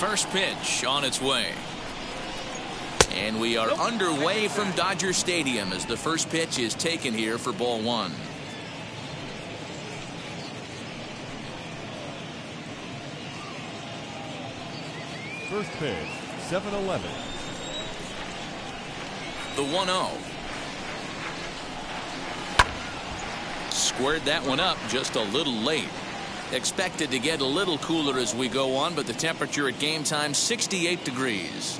First pitch on its way. And we are underway from Dodger Stadium as the first pitch is taken here for ball one. First pitch, 7-11. The 1-0. Squared that one up just a little late. Expected to get a little cooler as we go on, but the temperature at game time 68 degrees.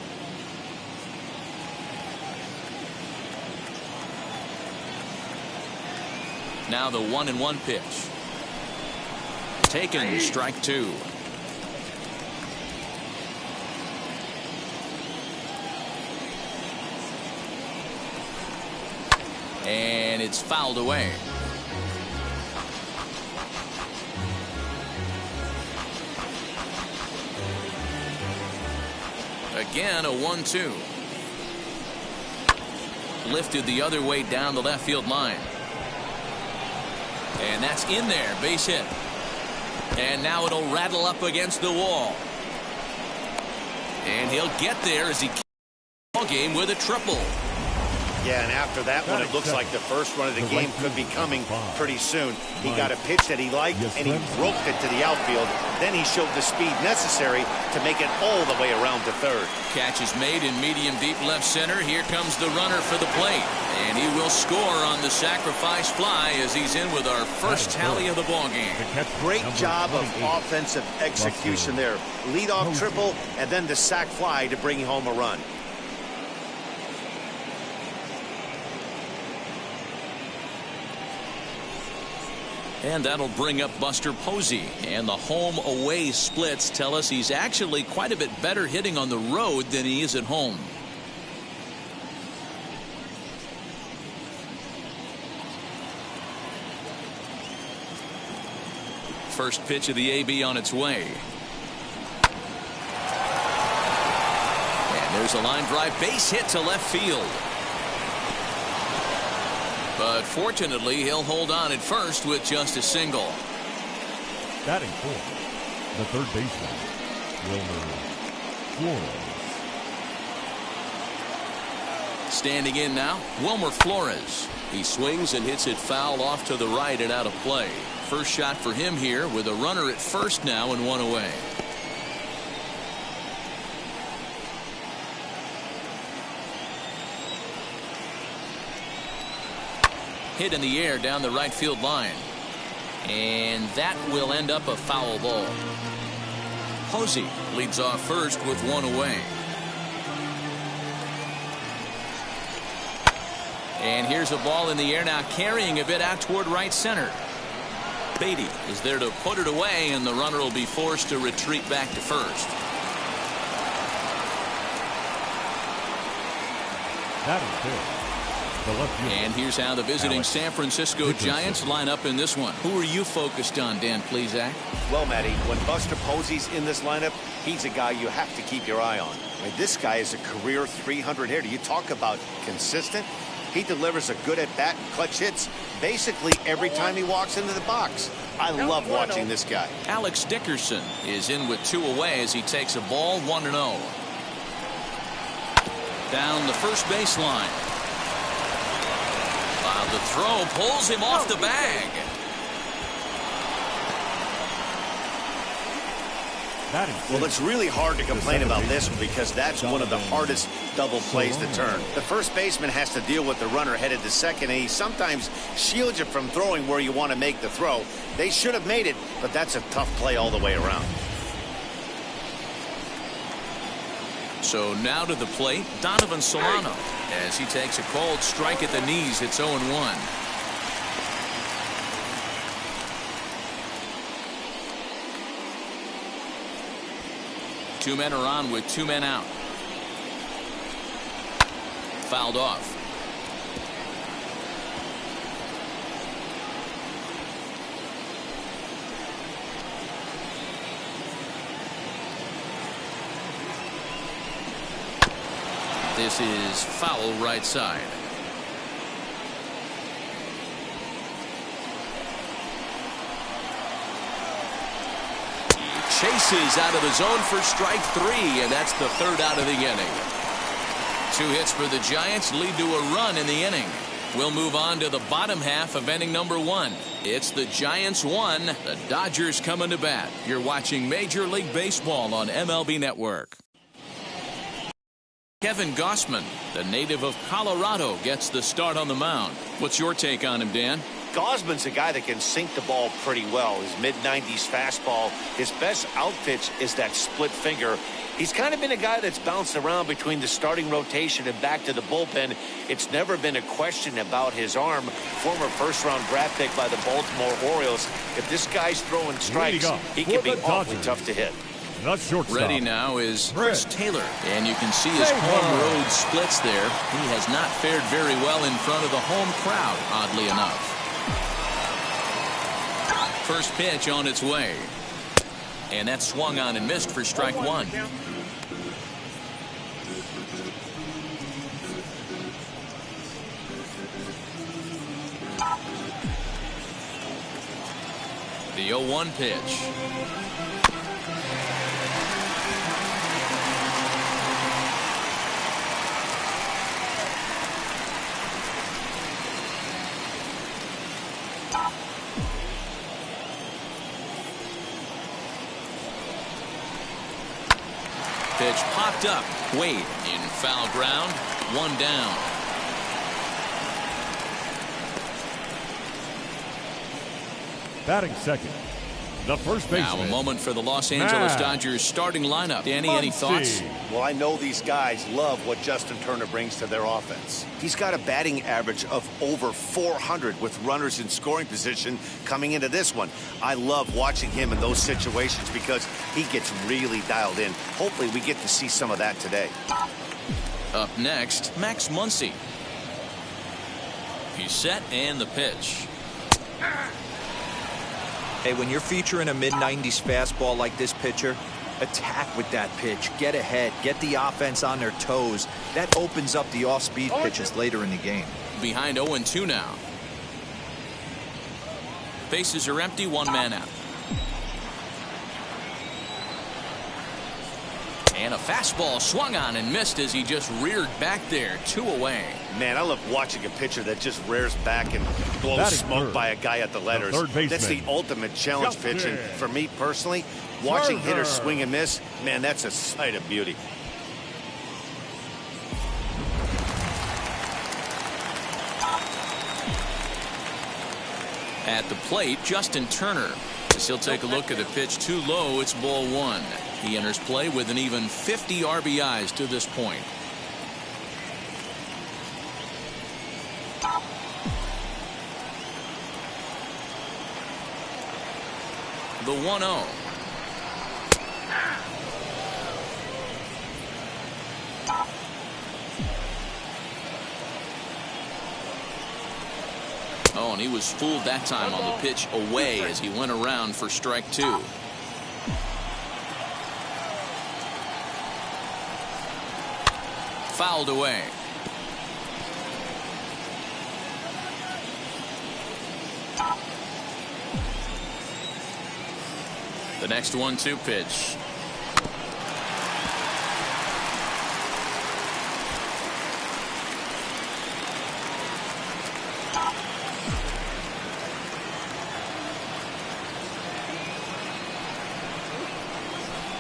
Now the 1-1 pitch. Taken, strike two. And it's fouled away. Again, a 1-2. Lifted the other way down the left field line. And that's in there, base hit. And now it'll rattle up against the wall. And he'll get there as he keeps the ball game with a triple. Yeah, and after that one, it looks like the first run of the game could be coming pretty soon. He got a pitch that he liked, and he roped it to the outfield. Then he showed the speed necessary to make it all the way around to third. Catch is made in medium deep left center. Here comes the runner for the plate. And he will score on the sacrifice fly as he's in with our first tally of the ball game. Great job of offensive execution there. Leadoff triple, and then the sac fly to bring home a run. And that'll bring up Buster Posey. And the home-away splits tell us he's actually quite a bit better hitting on the road than he is at home. First pitch of the AB on its way. And there's a line drive base hit to left field. But fortunately, he'll hold on at first with just a single. Batting fourth, the third baseman, Wilmer Flores. Standing in now, Wilmer Flores. He swings and hits it foul off to the right and out of play. First shot for him here with a runner at first now and one away. Hit in the air down the right field line. And that will end up a foul ball. Posey leads off first with one away. And here's a ball in the air now, carrying a bit out toward right center. Beatty is there to put it away, and the runner will be forced to retreat back to first. Batting fifth. And here's how the visiting San Francisco Giants line up in this one. Who are you focused on, Dan Plesac? Well, Matty, when Buster Posey's in this lineup, he's a guy you have to keep your eye on. I mean, this guy is a career 300 hitter. You talk about consistent. He delivers a good at-bat and clutch hits basically every time he walks into the box. I love watching this guy. Alex Dickerson is in with two away as he takes a ball 1-0. Down the first baseline. The throw pulls him off the bag. Well, it's really hard to complain about this one because that's one of the hardest double plays to turn. The first baseman has to deal with the runner headed to second, and he sometimes shields you from throwing where you want to make the throw. They should have made it, but that's a tough play all the way around. So now to the plate, Donovan Solano, as he takes a cold strike at the knees. It's 0-1. Two men are on with two men out. Fouled off. This is foul right side. chases out of the zone for strike 3, and that's the 3rd out of the inning. 2 hits for the Giants lead to a run in the inning. We'll move on to the bottom half of inning number 1. It's the Giants 1, the Dodgers coming to bat. You're watching Major League Baseball on MLB Network. Kevin Gausman, the native of Colorado, gets the start on the mound. What's your take on him, Dan? Gausman's a guy that can sink the ball pretty well. His mid-90s fastball. His best out pitch is that split finger. He's kind of been a guy that's bounced around between the starting rotation and back to the bullpen. It's never been a question about his arm. Former first-round draft pick by the Baltimore Orioles. If this guy's throwing strikes, he can be awfully tough to hit. Ready now is Chris Taylor, and you can see his home road splits there. He has not fared very well in front of the home crowd, oddly enough. First pitch on its way, and that swung on and missed for strike 1. The 0-1 pitch. Pitch popped up. Wade in foul ground. 1 down. Batting second, the first baseman. Now a moment for the Los Angeles Dodgers starting lineup. Danny, any thoughts? Well, I know these guys love what Justin Turner brings to their offense. He's got a batting average of over 400 with runners in scoring position coming into this one. I love watching him in those situations because he gets really dialed in. Hopefully we get to see some of that today. Up next, Max Muncy. He's set, and the pitch. Hey, when you're featuring a mid-90s fastball like this pitcher, attack with that pitch. Get ahead. Get the offense on their toes. That opens up the off-speed pitches later in the game. Behind 0-2 now. Bases are empty, 1 man out. And a fastball swung on and missed as he just reared back there. 2 away. Man, I love watching a pitcher that just rears back and blows smoke by a guy at the letters. That's the ultimate challenge pitch. And for me personally, watching hitters swing and miss, man, that's a sight of beauty. At the plate, Justin Turner. As he'll take a look at the pitch too low, it's ball 1. He enters play with an even 50 RBIs to this point. The 1-0. Oh, and he was fooled that time on the pitch away as he went around for strike 2. Fouled away. The next 1-2 pitch.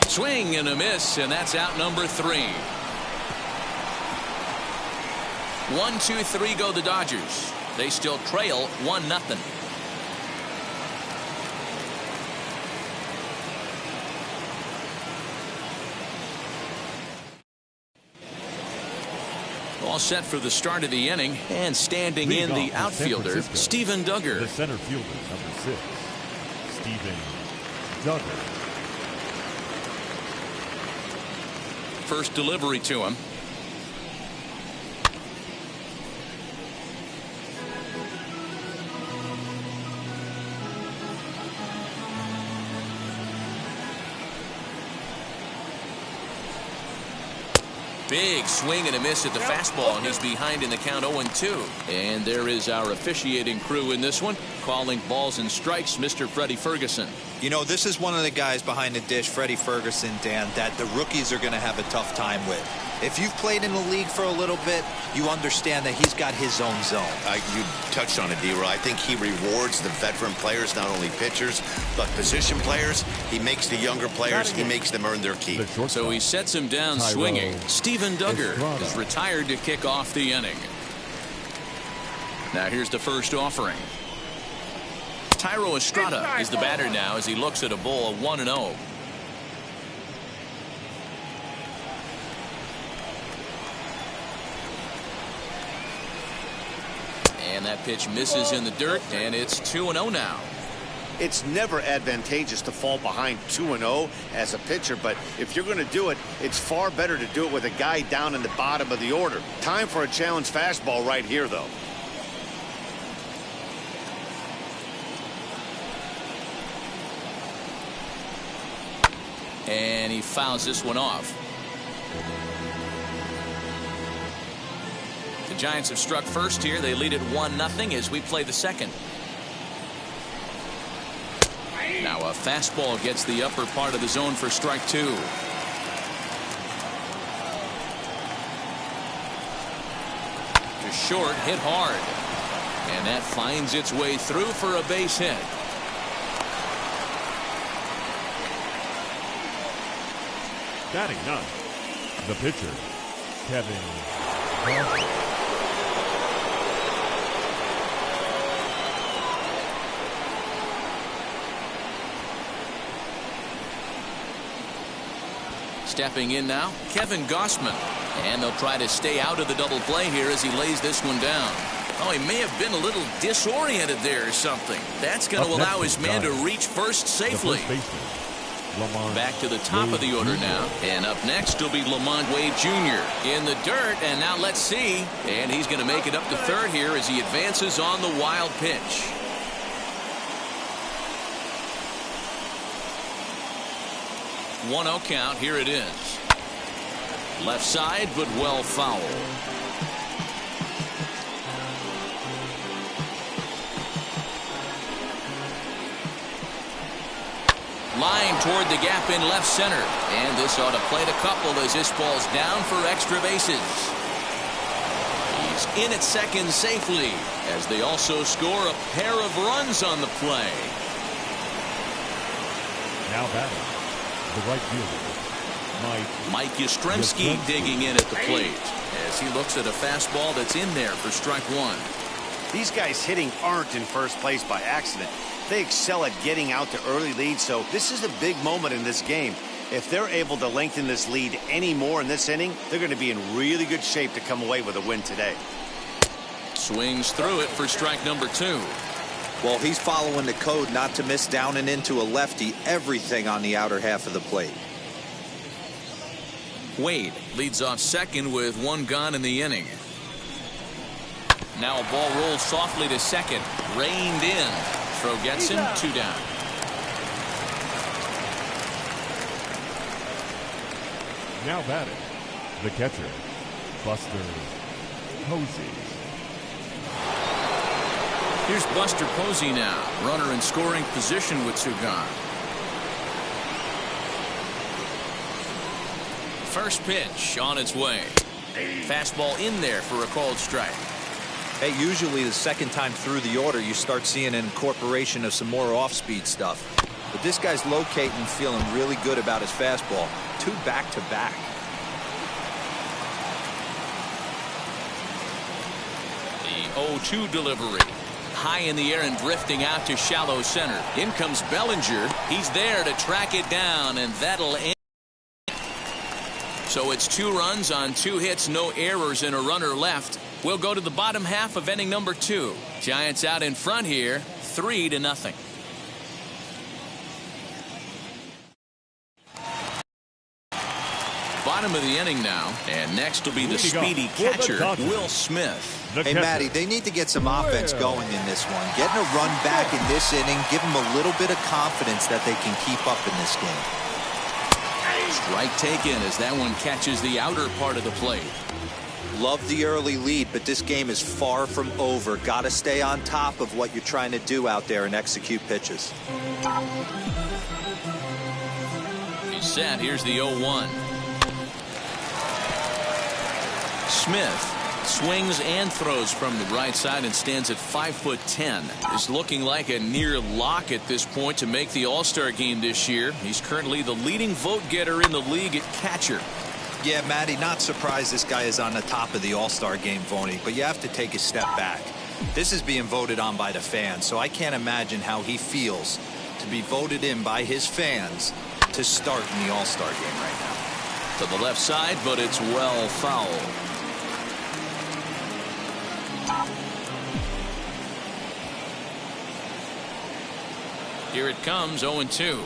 Swing and a miss, and that's out number 3. 1-2-3 go the Dodgers. They still trail 1-0. All set for the start of the inning, and standing in the outfielder, Steven Duggar. The center fielder, number 6, Steven Duggar. First delivery to him. Big swing and a miss at the fastball, and he's behind in the count 0-2. And there is our officiating crew in this one, calling balls and strikes, Mr. Freddie Ferguson. You know, this is one of the guys behind the dish, Freddie Ferguson, Dan, that the rookies are going to have a tough time with. If you've played in the league for a little bit, you understand that he's got his own zone. You touched on it, D-Roy. I think he rewards the veteran players, not only pitchers, but position players. He makes the younger players, he makes them earn their keep. So he sets him down swinging. Steven Duggar is retired to kick off the inning. Now here's the first offering. Thairo Estrada is the batter now as he looks at a ball of 1-0. And that pitch misses in the dirt, and it's 2-0 now. It's never advantageous to fall behind 2-0 as a pitcher, but if you're going to do it, it's far better to do it with a guy down in the bottom of the order. Time for a challenge fastball right here, though. And he fouls this one off. The Giants have struck first here. They lead it 1-0 as we play the second. Now a fastball gets the upper part of the zone for strike 2. To short, hit hard. And that finds its way through for a base hit. Batting ninth, the pitcher, Kevin Gausman. Stepping in now, Kevin Gausman. And they'll try to stay out of the double play here as he lays this one down. Oh, he may have been a little disoriented there or something. That's going to allow his man to reach first safely. Back to the top of the order now. And up next will be Lamont Wade Jr. in the dirt. And now let's see. And he's going to make it up to third here as he advances on the wild pitch. One-0 count. Here it is. Left side, but well foul. Line toward the gap in left center. And this ought to play a couple as this ball's down for extra bases. He's in at second safely as they also score a pair of runs on the play. Now batting, the right fielder, Mike Yastrzemski digging in at the plate as he looks at a fastball that's in there for strike 1. These guys hitting aren't in first place by accident. They excel at getting out to early leads, so this is a big moment in this game. If they're able to lengthen this lead any more in this inning, they're going to be in really good shape to come away with a win today. Swings through it for strike number 2. Well, he's following the code not to miss down and into a lefty, everything on the outer half of the plate. Wade leads off second with one gone in the inning. Now a ball rolls softly to second. Reined in. Throw gets him, 2 down. now batting, the catcher, Buster Posey. Here's Buster Posey now, runner in scoring position with 2 gone. First pitch on its way. Fastball in there for a called strike. Hey, usually the second time through the order you start seeing an incorporation of some more off-speed stuff. But this guy's locating, feeling really good about his fastball. 2 back-to-back. The 0-2 delivery. High in the air and drifting out to shallow center. In comes Bellinger. He's there to track it down, and that'll end. So it's 2 runs on 2 hits, no errors, and a runner left. We'll go to the bottom half of inning number 2. Giants out in front here, 3-0. Bottom of the inning now, and next will be the speedy catcher, Will Smith. Hey, Matty, they need to get some offense going in this one. Getting a run back in this inning, give them a little bit of confidence that they can keep up in this game. Strike taken as that one catches the outer part of the plate. Love the early lead, but this game is far from over. Got to stay on top of what you're trying to do out there and execute pitches. He's set. Here's the 0-1. Smith swings and throws from the right side and stands at 5'10". Is looking like a near lock at this point to make the All-Star game this year. He's currently the leading vote getter in the league at catcher. Yeah, Matty, not surprised this guy is on the top of the All-Star game voting, but you have to take a step back. This is being voted on by the fans, so I can't imagine how he feels to be voted in by his fans to start in the All-Star game right now. To the left side, but it's well foul. Here it comes, 0-2.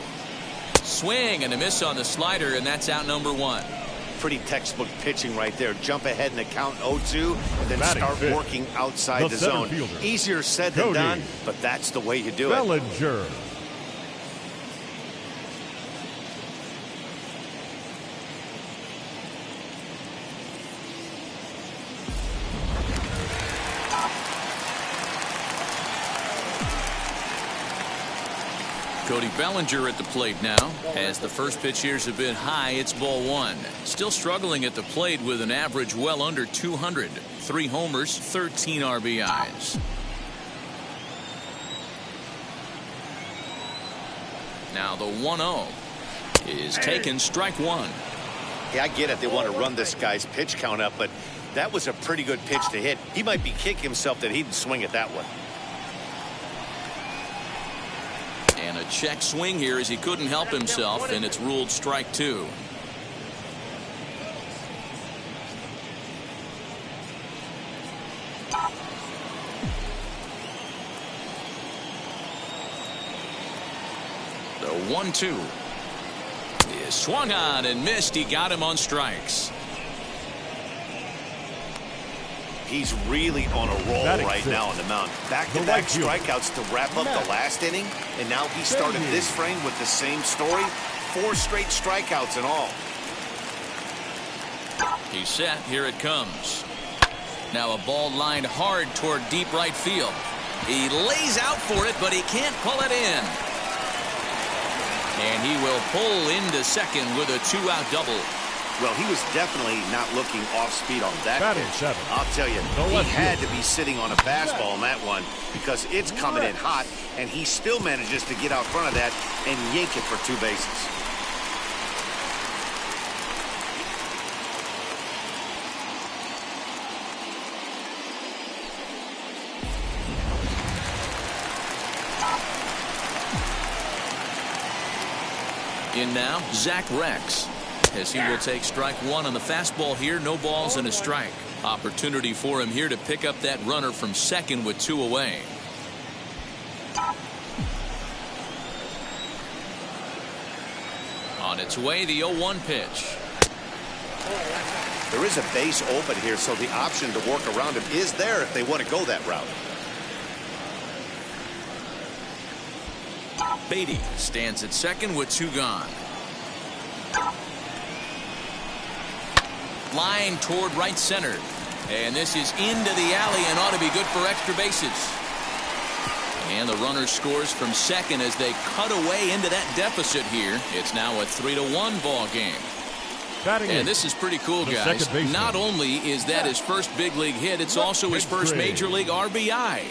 Swing and a miss on the slider, and that's out number 1. Pretty textbook pitching right there. Jump ahead in the count 0-2 and then Batting start fifth, working outside the zone. fielder, Easier said than Cody done, but that's the way you do it. Bellinger. Cody Bellinger at the plate now. As the first pitch here's a bit high, it's ball 1. Still struggling at the plate with an average well under 200. 3 homers, 13 RBIs. Now the 1-0 is taken, strike 1. Yeah, I get it. They want to run this guy's pitch count up, but that was a pretty good pitch to hit. He might be kicking himself that he didn't swing at that one. And a check swing here as he couldn't help himself, and it's ruled strike 2. The 1-2 is swung on and missed. He got him on strikes. He's really on a roll right now on the mound. Back-to-back strikeouts to wrap up the last inning, and now he started this frame with the same story. 4 straight strikeouts in all. He's set. Here it comes. Now a ball lined hard toward deep right field. He lays out for it, but he can't pull it in. And he will pull into second with a 2-out double. Well, he was definitely not looking off speed on that pitch. I'll tell you, he had to be sitting on a fastball on that one because it's coming in hot, and he still manages to get out front of that and yank it for 2 bases. In now, Zach Rex, as he will take strike 1 on the fastball here. No balls and a strike. Opportunity for him here to pick up that runner from second with 2 away. On its way, the 0-1 pitch. There is a base open here, so the option to work around him is there if they want to go that route. Beatty stands at second with 2 gone. Line toward right center. And this is into the alley and ought to be good for extra bases. And the runner scores from second as they cut away into that deficit here. It's now a 3-1 ball game. And this is pretty cool, guys. Not only is that his first big league hit, it's also his first major league RBI.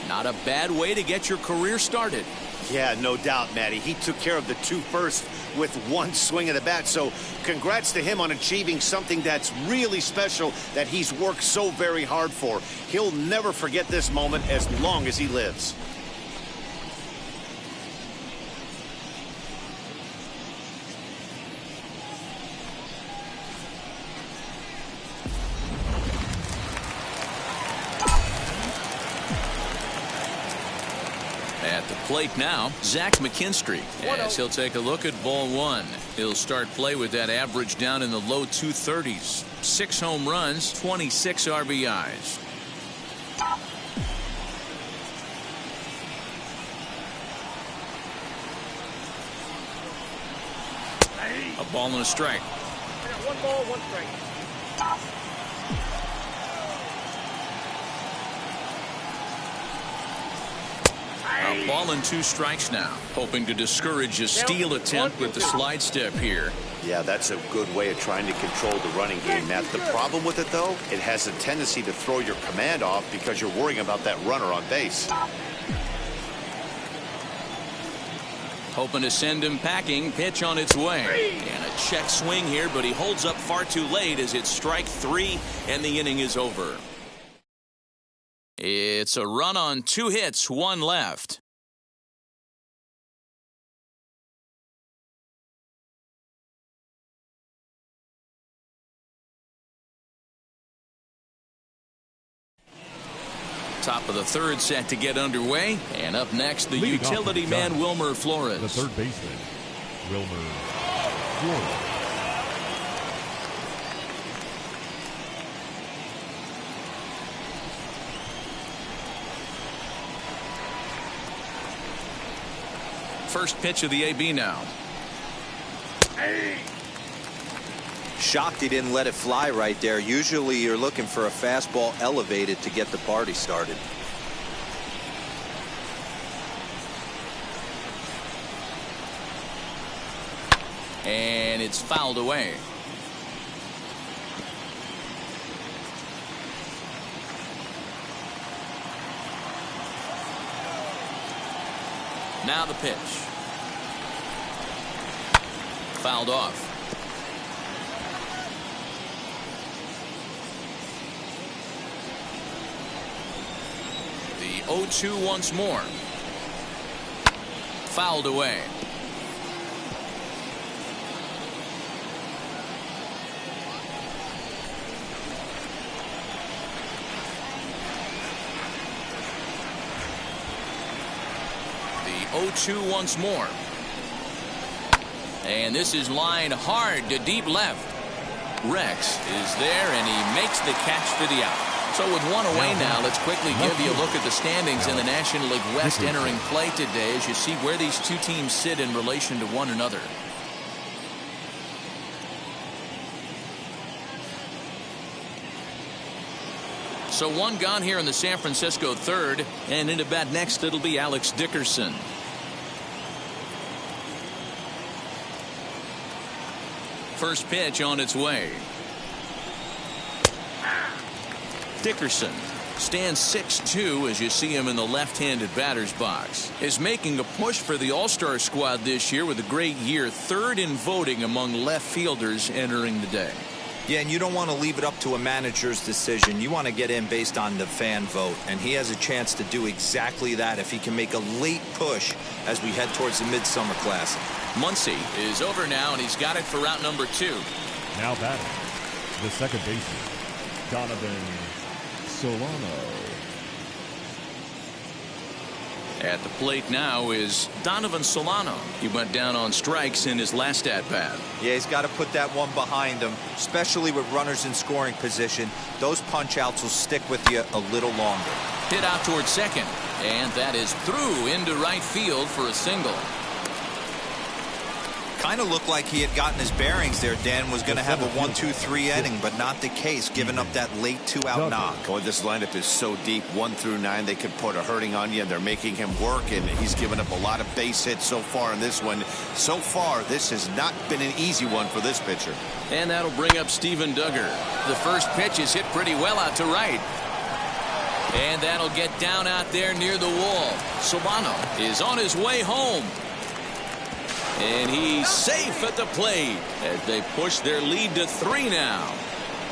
Not a bad way to get your career started. Yeah, no doubt, Matty. He took care of the 2 first with 1 swing of the bat. So congrats to him on achieving something that's really special that he's worked so very hard for. He'll never forget this moment as long as he lives. At the plate now, Zach McKinstry, as he'll take a look at ball 1. He'll start play with that average down in the low 230s. 6 home runs, 26 RBIs. A Ball and a strike. One ball, one strike. A ball and 2 strikes now. Hoping to discourage a steal attempt with the slide step here. Yeah, that's a good way of trying to control the running game, Matt. The problem with it, though, it has a tendency to throw your command off because you're worrying about that runner on base. Hoping to send him packing. Pitch on its way. And a check swing here, but he holds up far too late as it's strike 3 and the inning is over. It's a run on 2 hits, 1 left. Top of the 3rd set to get underway. And up next, the Leading utility off man, Wilmer Flores. The third baseman, Wilmer Flores. First pitch of the AB now. Shocked he didn't let it fly right there. Usually you're looking for a fastball elevated to get the party started. And it's fouled away. Now the pitch. Fouled off. The 0-2 once more. Fouled away. The 0-2 once more. And this is lined hard to deep left. Rex is there, and he makes the catch for the out. So with 1 away now, let's quickly give you a look at the standings in the National League West entering play today as you see where these 2 teams sit in relation to one another. So 1 gone here in the San Francisco 3rd, and into bat next it'll be Alex Dickerson. First pitch on its way. Dickerson stands 6'2" as you see him in the left-handed batter's box. Is making a push for the All-Star squad this year with a great year. 3rd in voting among left fielders entering the day. Yeah, and you don't want to leave it up to a manager's decision. You want to get in based on the fan vote, and he has a chance to do exactly that if he can make a late push as we head towards the Midsummer Classic. Muncy is over now, and he's got it for route number 2. Now batting, the second baseman, Donovan Solano. At the plate now is Donovan Solano. He went down on strikes in his last at-bat. Yeah, he's got to put that one behind him, especially with runners in scoring position. Those punch-outs will stick with you a little longer. Hit out towards second, and that is through into right field for a single. Kind of looked like he had gotten his bearings there. Dan was going to have a 1-2-3 inning, but not the case, giving up that late 2-out knock. Oh, this lineup is so deep, 1 through 9, they could put a hurting on you, and they're making him work, and he's given up a lot of base hits so far in this one. So far, this has not been an easy one for this pitcher. And that'll bring up Steven Duggar. The first pitch is hit pretty well out to right. And that'll get down out there near the wall. Solano is on his way home. And he's safe at the plate as they push their lead to 3 now.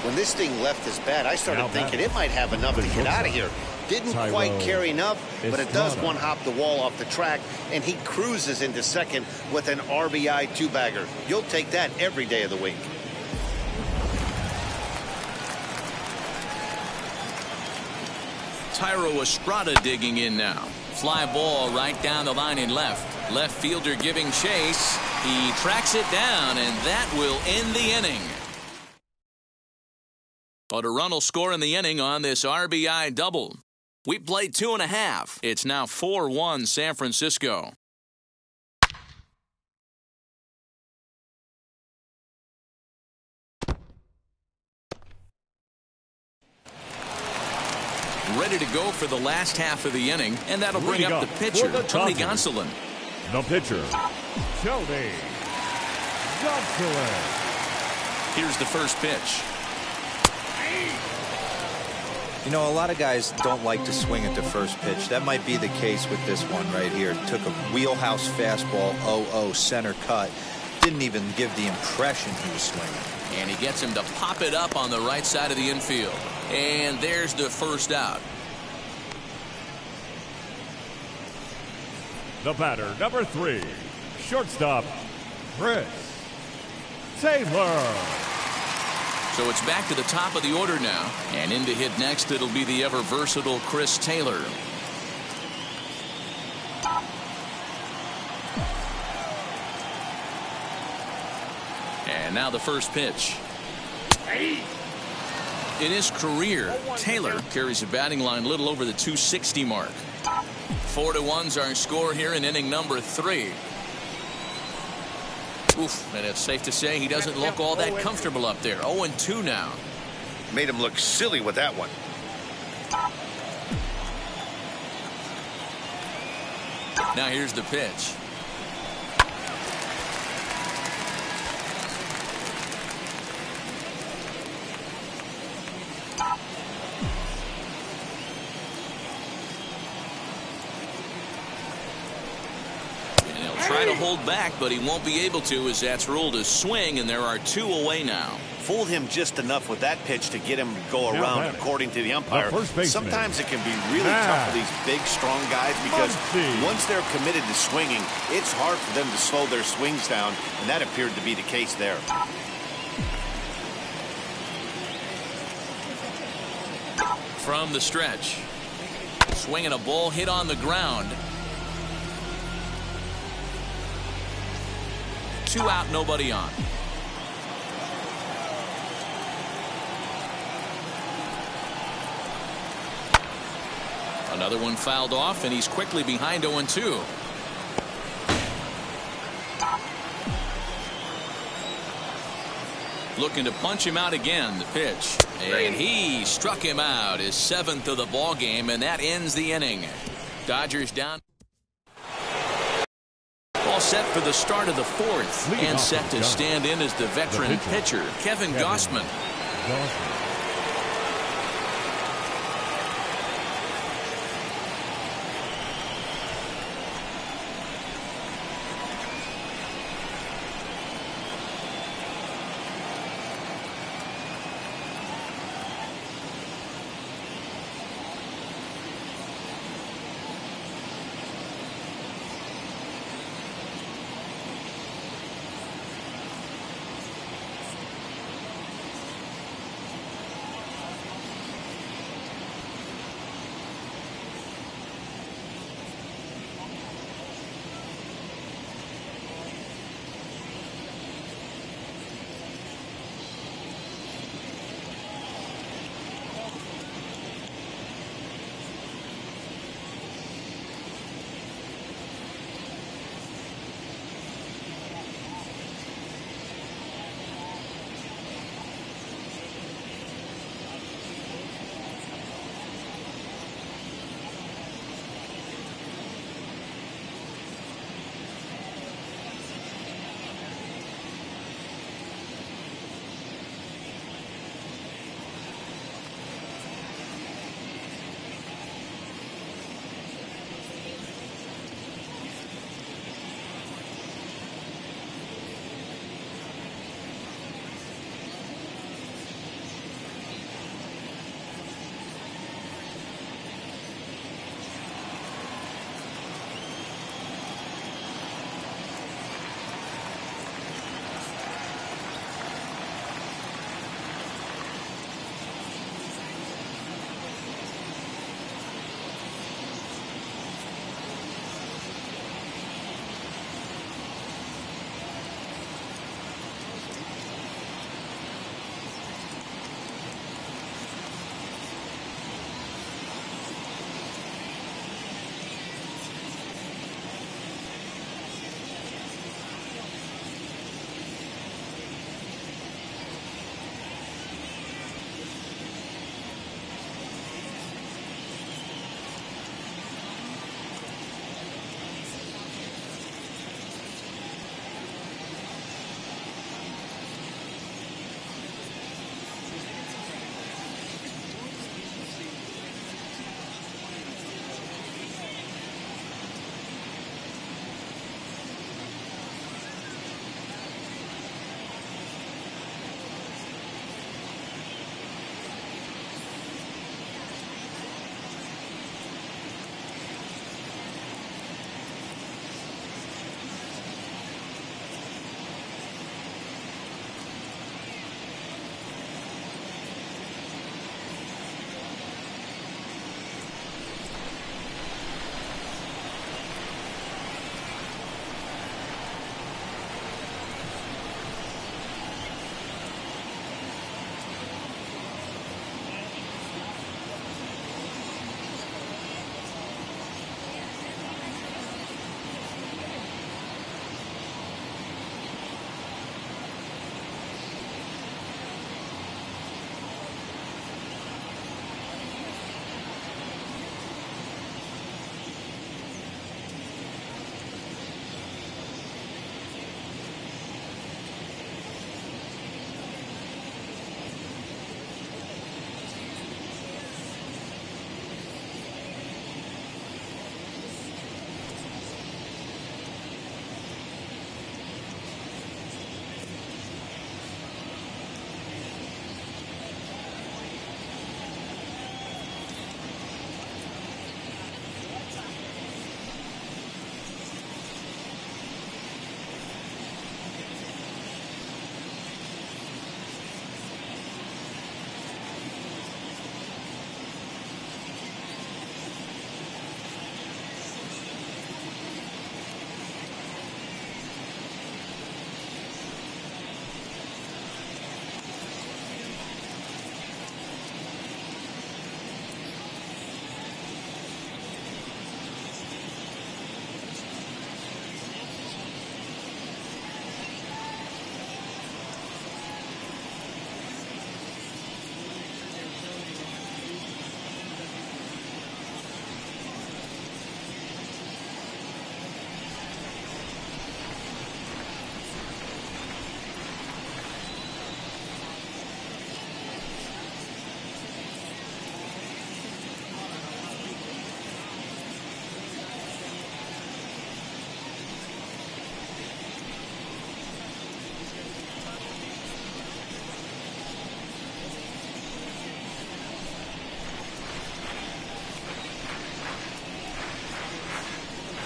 When this thing left his bat, I started thinking it might have enough to get out of here. Didn't quite carry enough, but it does one-hop the wall off the track, and he cruises into second with an RBI 2-bagger. You'll take that every day of the week. Thairo Estrada digging in now. Fly ball right down the line in left. Left fielder giving chase. He tracks it down, and that will end the inning. But a run will score in the inning on this RBI double. We played 2.5. It's now 4-1 San Francisco. ready to go for the last half of the inning, and that'll bring up the pitcher, Tony Gonsolin. The pitcher, Tony Gonsolin. Here's the first pitch. You know, a lot of guys don't like to swing at the first pitch. That might be the case with this one right here. Took a wheelhouse fastball, 0-0 center cut. Didn't even give the impression he was swinging. And he gets him to pop it up on the right side of the infield. And there's the first out. The batter, number 3, shortstop, Chris Taylor. So it's back to the top of the order now. And in to hit next, it'll be the ever versatile Chris Taylor. And now the first pitch. In his career, Taylor carries a batting line a little over the 260 mark. 4-1's our score here in inning number 3. Oof, and it's safe to say he doesn't look all that comfortable up there. 0-2 now. Made him look silly with that one. Now here's the pitch. Try to hold back, but he won't be able to, as that's ruled a swing, and there are 2 away now. Fooled him just enough with that pitch to get him to go around, according to the umpire. Sometimes it can be really tough for these big, strong guys because once they're committed to swinging, it's hard for them to slow their swings down, and that appeared to be the case there. From the stretch, swinging a ball hit on the ground. 2 out, nobody on. Another one fouled off, and he's quickly behind 0-2. Looking to punch him out again. The pitch, and he struck him out, his 7th of the ball game, and that ends the inning. Dodgers down. All set for the start of the 4th, and set to stand in as the veteran pitcher, Kevin Gausman.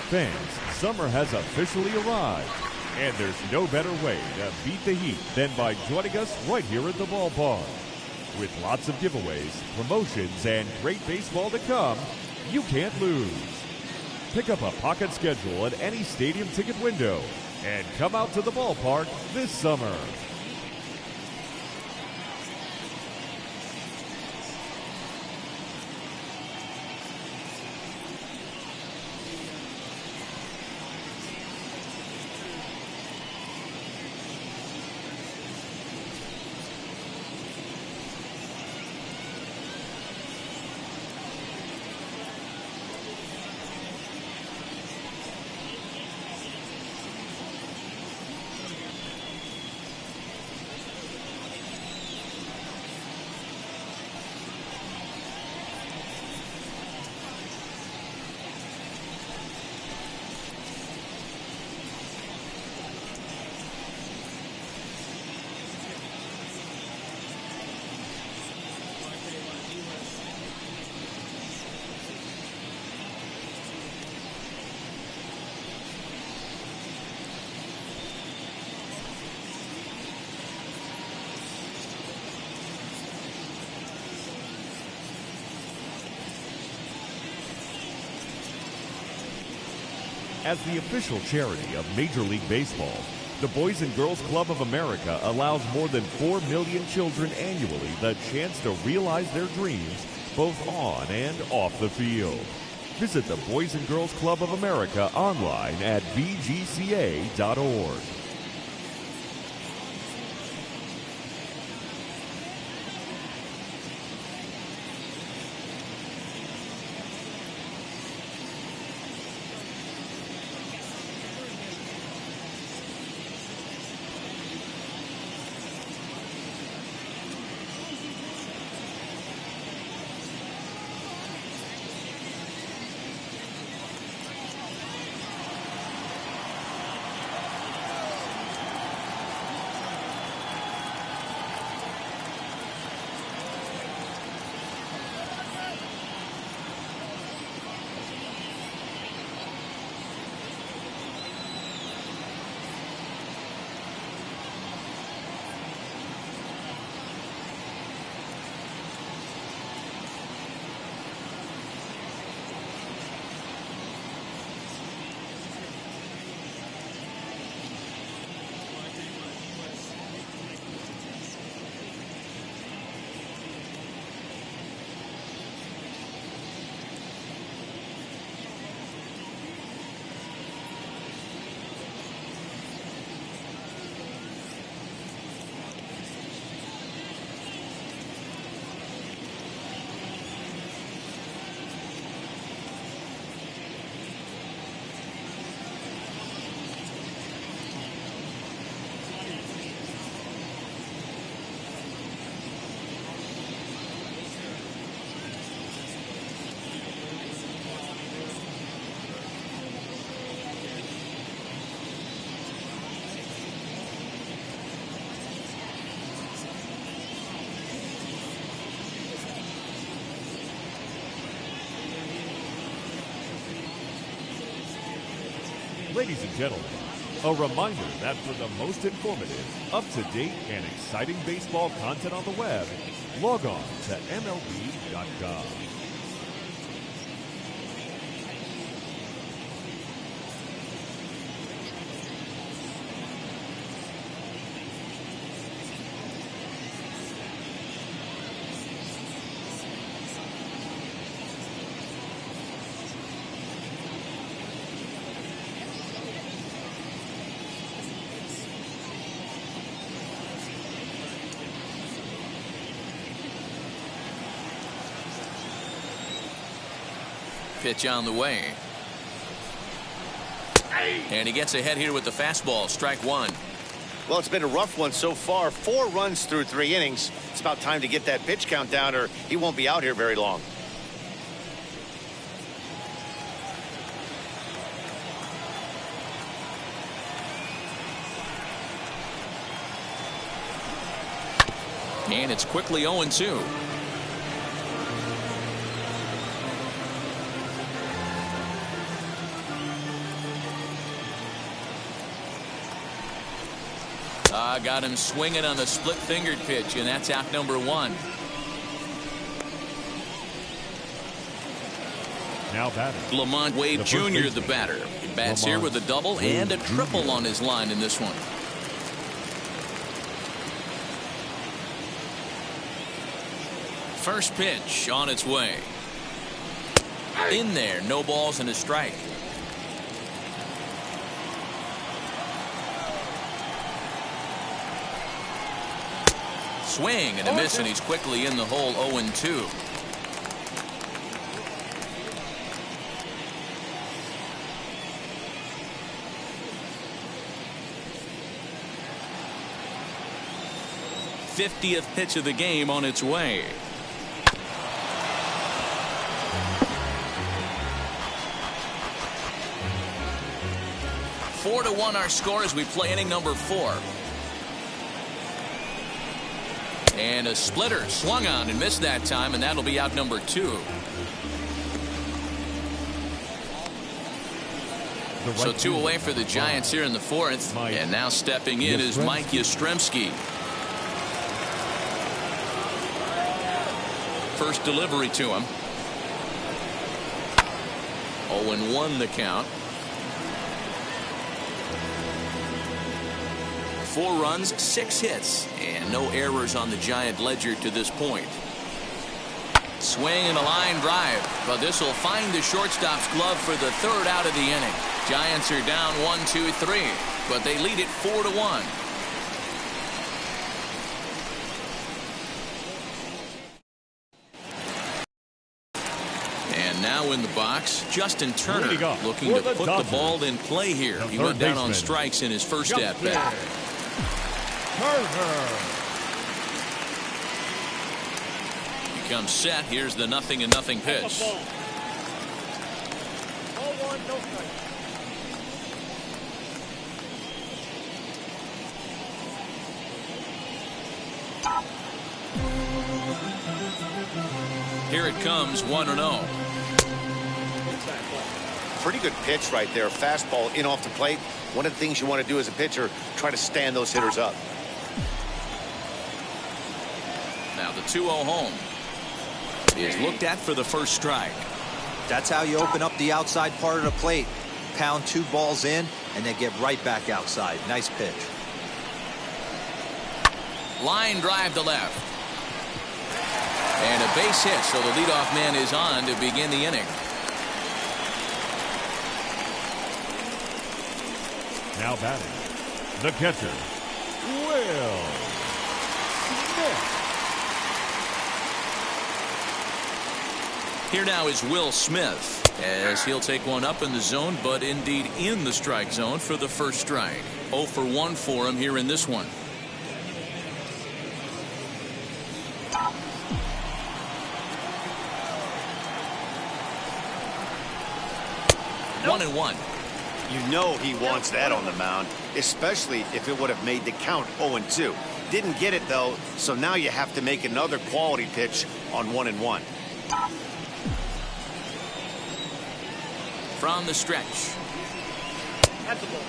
Fans, summer has officially arrived, and there's no better way to beat the heat than by joining us right here at the ballpark. With lots of giveaways, promotions, and great baseball to come, you can't lose. Pick up a pocket schedule at any stadium ticket window and come out to the ballpark this summer. As the official charity of Major League Baseball, the Boys and Girls Club of America allows more than 4 million children annually the chance to realize their dreams both on and off the field. Visit the Boys and Girls Club of America online at bgca.org. Ladies and gentlemen, a reminder that for the most informative, up-to-date, and exciting baseball content on the web, log on to MLB.com. Pitch on the way. And he gets ahead here with the fastball. Strike one. Well, it's been a rough one so far. 4 runs through 3 innings. It's about time to get that pitch count down or he won't be out here very long. And it's quickly 0-2. Got him swinging on the split-fingered pitch, and that's out number 1. Now batting. Lamont Wade Jr., the batter. He bats here with a double and a triple on his line in this one. First pitch on its way. In there, no balls and a strike. Swing and a miss, and he's quickly in the hole. 0-2. '50th pitch of the game on its way. Four to 1 our score as we play inning number 4. And a splitter swung on and missed that time, and that'll be out number 2. So 2 away for the Giants here in the 4th. And now stepping in is Mike Yastrzemski. First delivery to him. 0-1 the count. 4 runs, 6 hits, and no errors on the Giant ledger to this point. Swing and a line drive, but this will find the shortstop's glove for the 3rd out of the inning. Giants are down 1-2-3, but they lead it 4-1. And now in the box, Justin Turner looking to put the ball in play here. He went down on strikes in his first at bat. He comes set. Here's the 0-0 pitch. Here it comes, 1-0. Pretty good pitch right there. Fastball in off the plate. One of the things you want to do as a pitcher, try to stand those hitters up. Now the 2-0 home is looked at for the first strike. That's how you open up the outside part of the plate. Pound 2 balls in and then get right back outside. Nice pitch. Line drive to left. And a base hit, so the leadoff man is on to begin the inning. Now batting, the catcher, Will Smith. Here now is Will Smith, as he'll take one up in the zone, but indeed in the strike zone for the first strike. 0 for 1 for him here in this one. Nope. 1-1. You know he wants that on the mound, especially if it would have made the count 0-2. Didn't get it, though, so now you have to make another quality pitch on 1-1. From the stretch. That's a ball.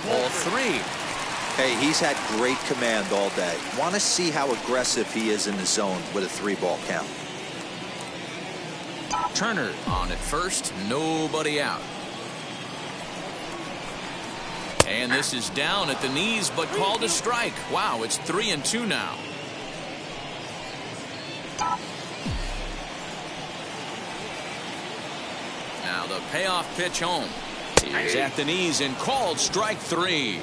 Ball 3. Hey, he's had great command all day. Want to see how aggressive he is in the zone with a 3-ball count. Turner on at first, nobody out. And this is down at the knees, but called a strike. Wow, it's 3-2 now. Now the payoff pitch home is at the knees and called strike 3.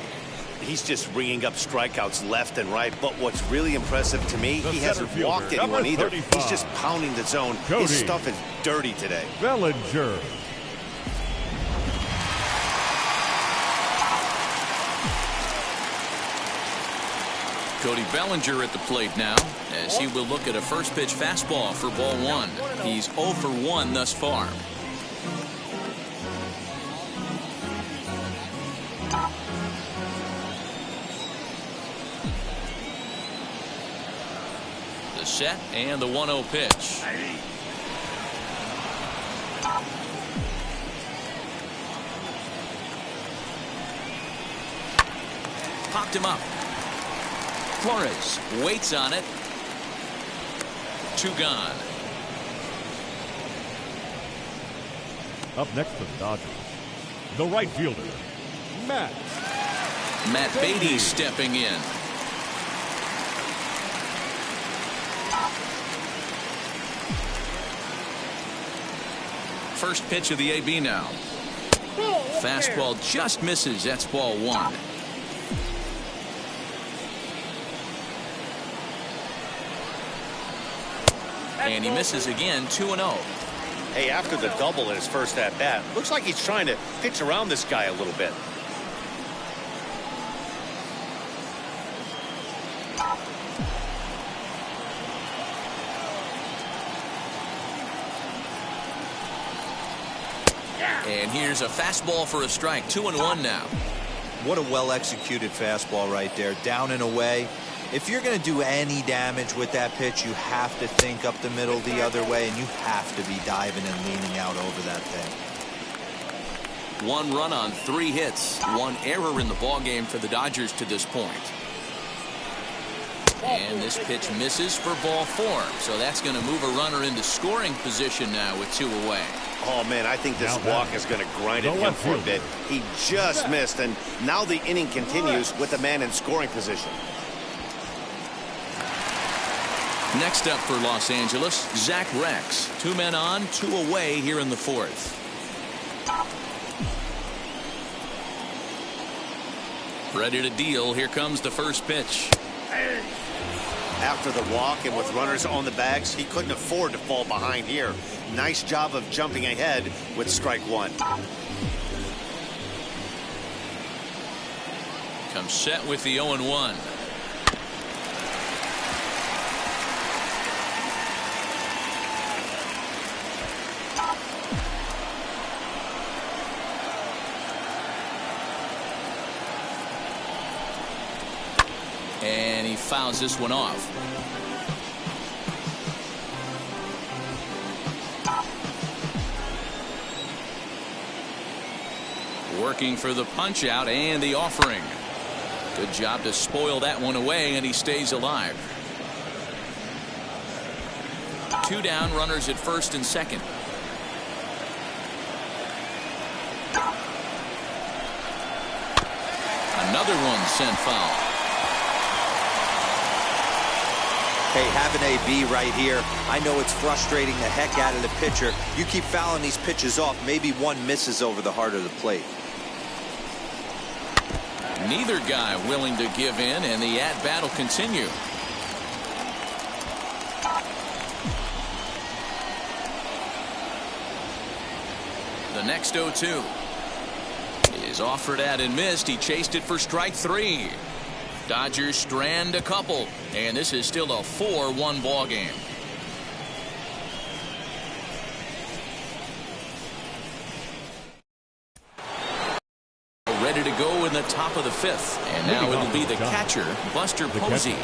He's just ringing up strikeouts left and right, but what's really impressive to me, he hasn't walked anyone either. He's just pounding the zone. His stuff is dirty today. Bellinger. Cody Bellinger at the plate now, as he will look at a first pitch fastball for ball 1. He's 0 for 1 thus far. The set and the 1-0 pitch. popped him up. Flores waits on it. 2 gone. Up next for the Dodgers, the right fielder, Matt Beatty stepping in. First pitch of the AB now. Fastball just misses. That's ball 1. And he misses again. 2-0. Hey, after the double in his first at-bat, looks like he's trying to pitch around this guy a little bit. And here's a fastball for a strike. 2-1 now. What a well-executed fastball right there. Down and away. If you're going to do any damage with that pitch, you have to think up the middle the other way, and you have to be diving and leaning out over that thing. 1 run on 3 hits. 1 error in the ballgame for the Dodgers to this point. And this pitch misses for ball 4. So that's going to move a runner into scoring position now with 2 away. Oh, man, I think this walk is going to grind at him for a bit. He just missed, and now the inning continues with the man in scoring position. Next up for Los Angeles, Zach Rex. 2 men on, 2 away here in the 4th. Ready to deal. Here comes the first pitch. After the walk and with runners on the bags, he couldn't afford to fall behind here. Nice job of jumping ahead with strike 1. Comes set with the 0-1. And he fouls this one off. Working for the punch out and the offering. Good job to spoil that one away, and he stays alive. 2 down, runners at first and second. Another one sent foul. Hey, have an AB right here. I know it's frustrating the heck out of the pitcher. You keep fouling these pitches off, maybe one misses over the heart of the plate. Neither guy willing to give in, and the at-bat will continue. The next 0-2 is offered at and missed. He chased it for strike 3. Dodgers strand a couple, and this is still a 4-1 ball game. Ready to go in the top of the 5th, and now it'll be the catcher, Buster Posey.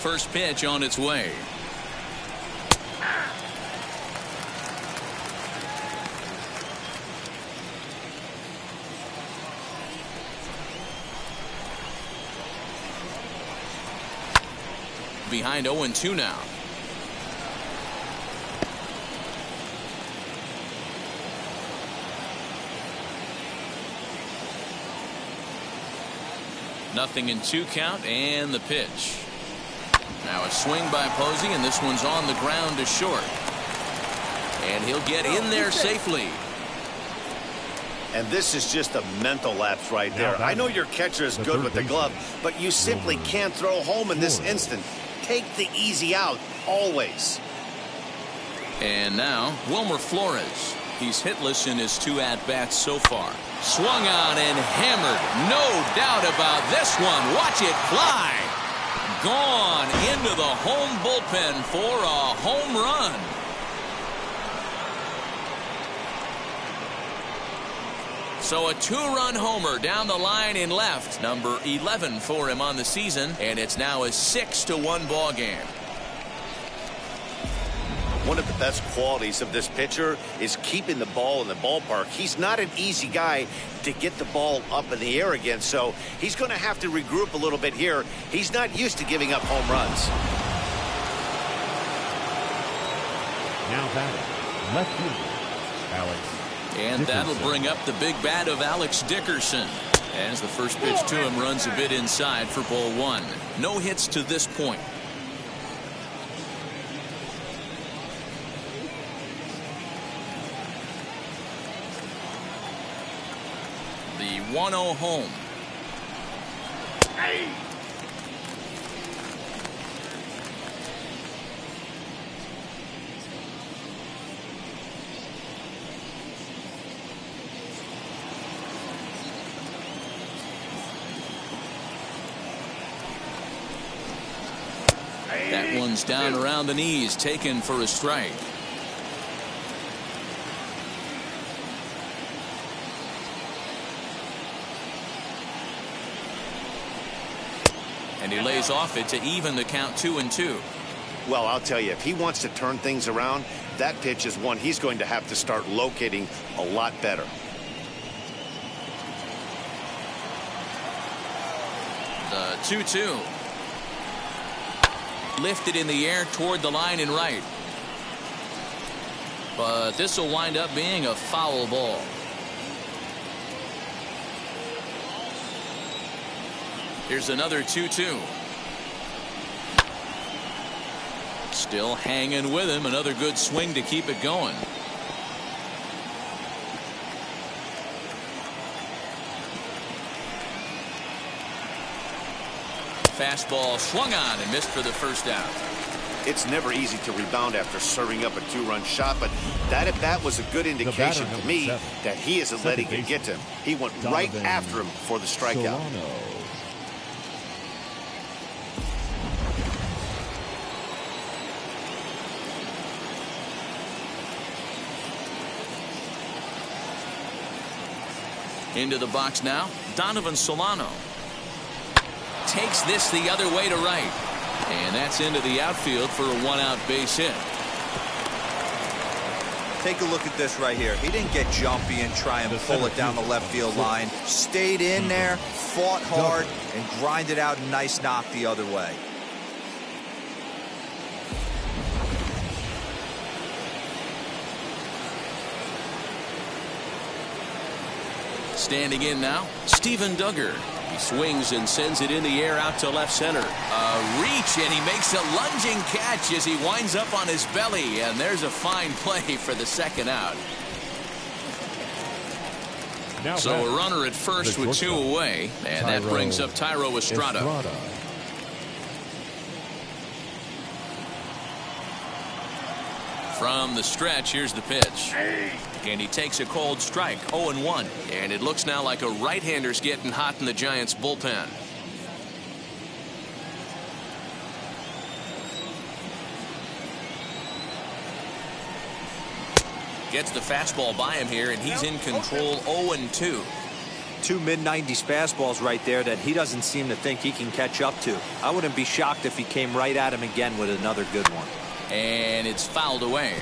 First pitch on its way. Behind 0-2 now. Nothing in 2 count, and the pitch. Now a swing by Posey, and this one's on the ground to short. And he'll get in there safely. And this is just a mental lapse right there. I know your catcher is good with the glove, but you simply can't throw home in this instant. Take the easy out, always. And now, Wilmer Flores. He's hitless in his 2 at-bats so far. Swung on and hammered. No doubt about this one. Watch it fly. Gone into the home bullpen for a home run. So a 2-run homer down the line in left. Number 11 for him on the season. And it's now a 6-1 ball game. One of the best qualities of this pitcher is keeping the ball in the ballpark. He's not an easy guy to get the ball up in the air again, so he's going to have to regroup a little bit here. He's not used to giving up home runs. Now batting, left fielder, Alex And Dickerson. that'll bring up the big bat of Alex Dickerson. As the first pitch to him runs a bit inside for ball 1. No hits to this point. The 1-0 home. That one's down around the knees, taken for a strike. And he lays off it to even the count 2-2. Well, I'll tell you, if he wants to turn things around, that pitch is one he's going to have to start locating a lot better. The 2-2. Lifted in the air toward the line and right. But this will wind up being a foul ball. Here's another 2-2. Still hanging with him. Another good swing to keep it going. Fastball swung on and missed for the first out. It's never easy to rebound after serving up a 2-run shot, but that at bat was a good indication to me that he isn't letting it get to him. He went right after him for the strikeout. Into the box now, Donovan Solano. Takes this the other way to right. And that's into the outfield for a 1-out base hit. Take a look at this right here. He didn't get jumpy and try and pull it down the left field line. Stayed in there, fought hard, and grinded out a nice knock the other way. Standing in now, Steven Duggar. He swings and sends it in the air out to left center. A reach, and he makes a lunging catch as he winds up on his belly. And there's a fine play for the second out. Now so a runner at first with 2 away. And that brings up Thairo Estrada. From the stretch, here's the pitch. And he takes a cold strike, 0-1. And it looks now like a right-hander's getting hot in the Giants' bullpen. Gets the fastball by him here, and he's in control, 0-2. 2 mid-90s fastballs right there that he doesn't seem to think he can catch up to. I wouldn't be shocked if he came right at him again with another good one. And it's fouled away.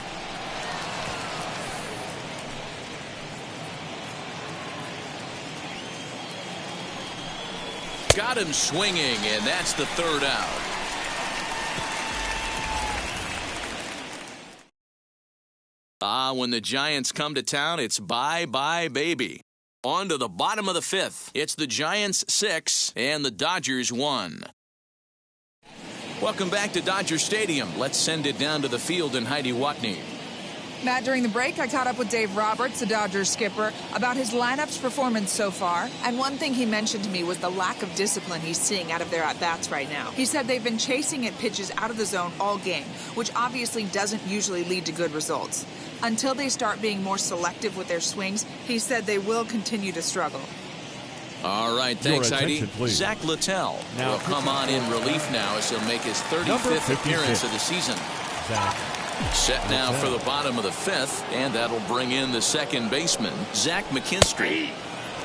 Got him swinging, and that's the third out. When the Giants come to town, it's bye-bye, baby. On to the bottom of the fifth. It's the Giants 6 and the Dodgers 1. Welcome back to Dodger Stadium. Let's send it down to the field in Heidi Watney. Matt, during the break, I caught up with Dave Roberts, the Dodgers skipper, about his lineup's performance so far. And one thing he mentioned to me was the lack of discipline he's seeing out of their at-bats right now. He said they've been chasing at pitches out of the zone all game, which obviously doesn't usually lead to good results. Until they start being more selective with their swings, he said they will continue to struggle. All right, thanks, Heidi. Please. Zach Littell Now will come on in relief now as he'll make his 35th appearance of the season. Zach. Set now for the bottom of the fifth, and that'll bring in the second baseman, Zach McKinstry.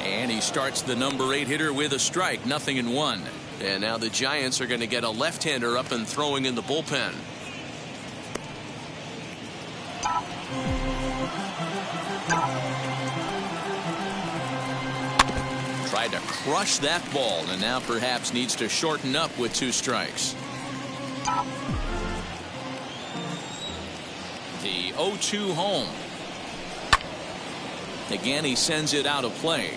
And he starts the number 8 hitter with a strike, 0-1. And now the Giants are going to get a left-hander up and throwing in the bullpen. Tried to crush that ball, and now perhaps needs to shorten up with 2 strikes. The 0-2 home. Again, he sends it out of play.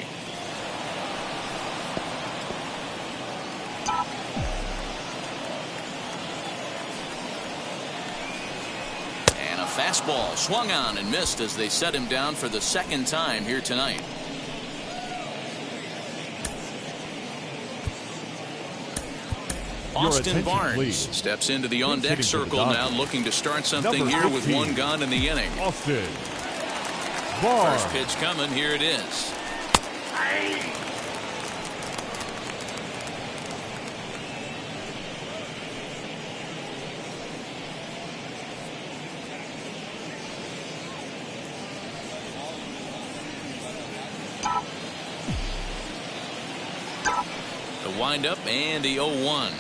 And a fastball swung on and missed as they set him down for the second time here tonight. Austin Barnes please. steps into the on-deck circle now, looking to start something Number here with 15. 1 gone in the inning. Austin Barnes. First pitch coming. Here it is. The windup and the 0-1.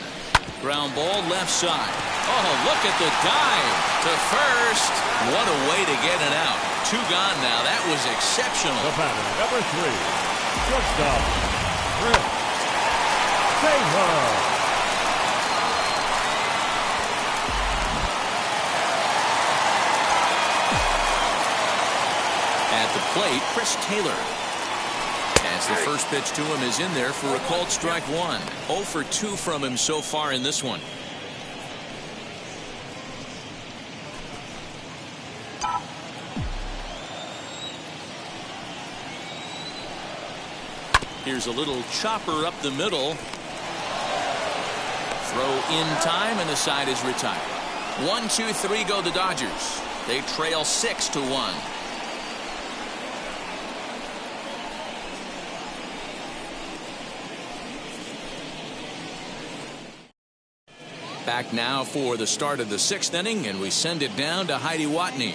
Ground ball left side. Oh, look at the dive to first. What a way to get it out. 2 gone now. That was exceptional. The batter, number 3, shortstop, Chris Taylor. At the plate, Chris Taylor. As the first pitch to him is in there for a called strike 1. 0 for 2 from him so far in this one. Here's a little chopper up the middle. Throw in time, and the side is retired. 1-2-3 go the Dodgers. They trail 6-1. Back now for the start of the 6th inning, and we send it down to Heidi Watney.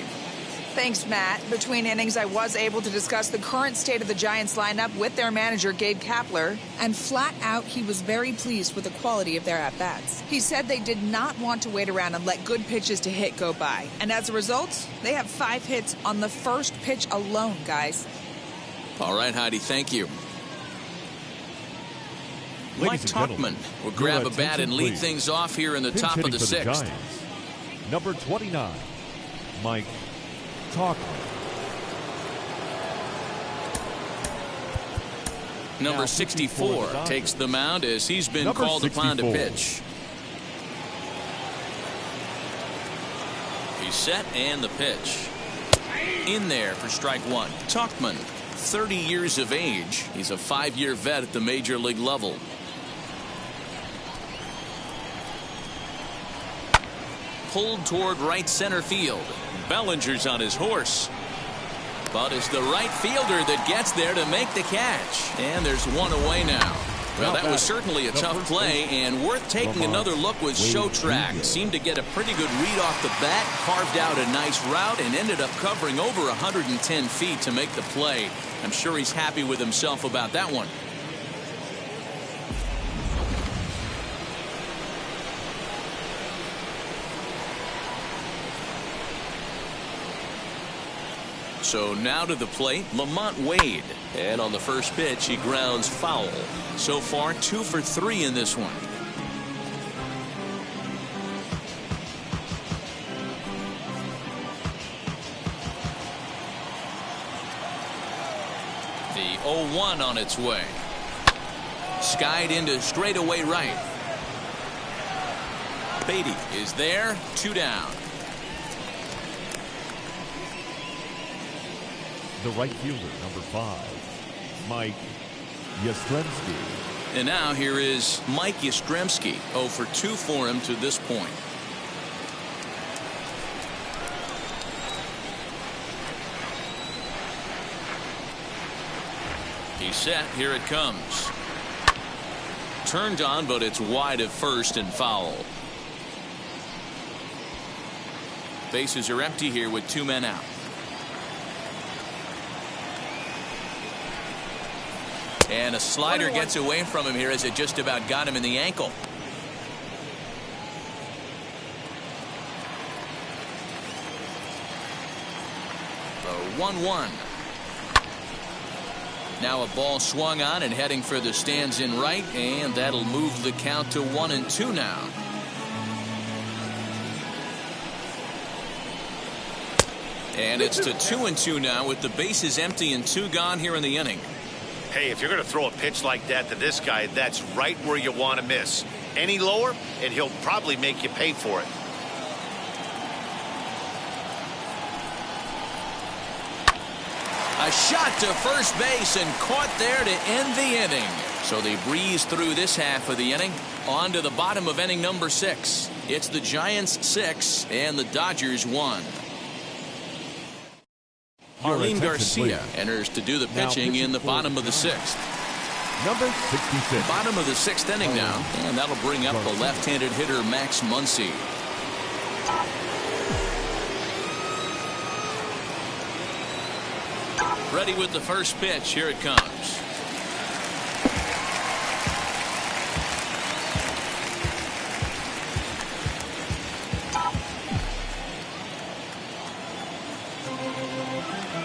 Thanks, Matt. Between innings, I was able to discuss the current state of the Giants lineup with their manager, Gabe Kapler, and flat out, he was very pleased with the quality of their at-bats. He said they did not want to wait around and let good pitches to hit go by. And as a result, they have 5 hits on the first pitch alone, guys. All right, Heidi, thank you. Mike Ladies and Tauchman gentlemen, will grab a your bat and lead attention, things off here in the Pinch top of hitting the for 6th. Giants, number 29, Mike Tauchman. Number Now 64 the takes the mound as he's been Number called upon to 64. pitch. He's set, and the pitch. In there for strike 1. Tauchman, 30 years of age. He's a 5-year vet at the major league level. Pulled toward right center field. Bellinger's on his horse. But it's the right fielder that gets there to make the catch. And there's 1 away now. Well, that was certainly a tough play, and worth taking another look was Show Track. Seemed to get a pretty good read off the bat, carved out a nice route, and ended up covering over 110 feet to make the play. I'm sure he's happy with himself about that one. So now to the plate, Lamont Wade. And on the first pitch, he grounds foul. So far, 2 for 3 in this one. The 0-1 on its way. Skied into straightaway right. Beatty is there, 2 down. The right fielder, number 5, Mike Yastrzemski. And now here is Mike Yastrzemski. 0 for 2 for him to this point. He's set. Here it comes. Turned on, but it's wide at first and foul. Bases are empty here with 2 men out. And a slider gets away from him here as it just about got him in the ankle. The 1-1. Now a ball swung on and heading for the stands in right, and that'll move the count to 1-2 now. And it's to 2-2 now with the bases empty and 2 gone here in the inning. Hey, if you're going to throw a pitch like that to this guy, that's right where you want to miss. Any lower, and he'll probably make you pay for it. A shot to first base and caught there to end the inning. So they breeze through this half of the inning. On to the bottom of inning number 6. It's the Giants 6 and the Dodgers 1. Arlene Garcia enters to do the pitching in the bottom of the 6th. Number 66. Bottom of the 6th inning now, and that'll bring up the left-handed hitter Max Muncy. Ready with the first pitch. Here it comes.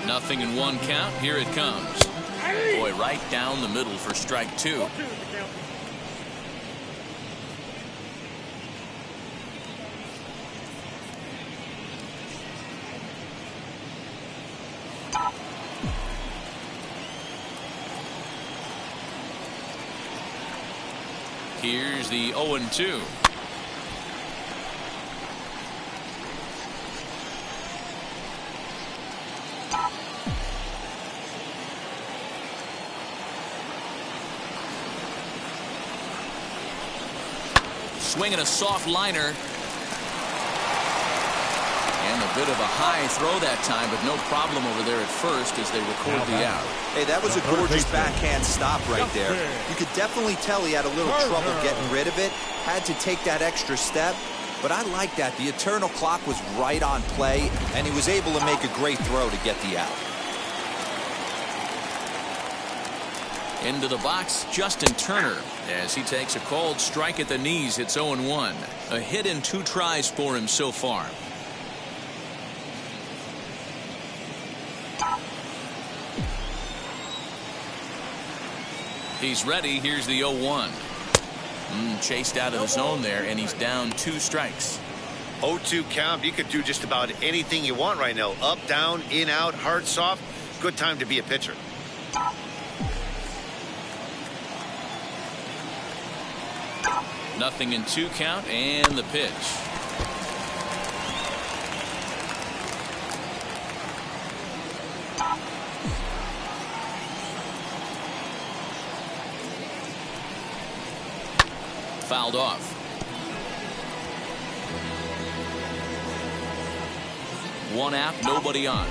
Nothing in 1 count. Here it comes. Boy, right down the middle for strike 2. Here's the 0-2. Swinging a soft liner. And a bit of a high throw that time, but no problem over there at first as they record the out. Hey, that was a gorgeous backhand stop right there. You could definitely tell he had a little trouble getting rid of it. Had to take that extra step. But I like that. The eternal clock was right on play, and he was able to make a great throw to get the out. Into the box, Justin Turner, as he takes a called strike at the knees. It's 0-1. A hit in 2 tries for him so far. He's ready. Here's the 0-1. Chased out of the zone there, and he's down 2 strikes. 0-2 count. You could do just about anything you want right now. Up, down, in, out, hard, soft. Good time to be a pitcher. Nothing in 2 count, and the pitch. Fouled off. One out, nobody on.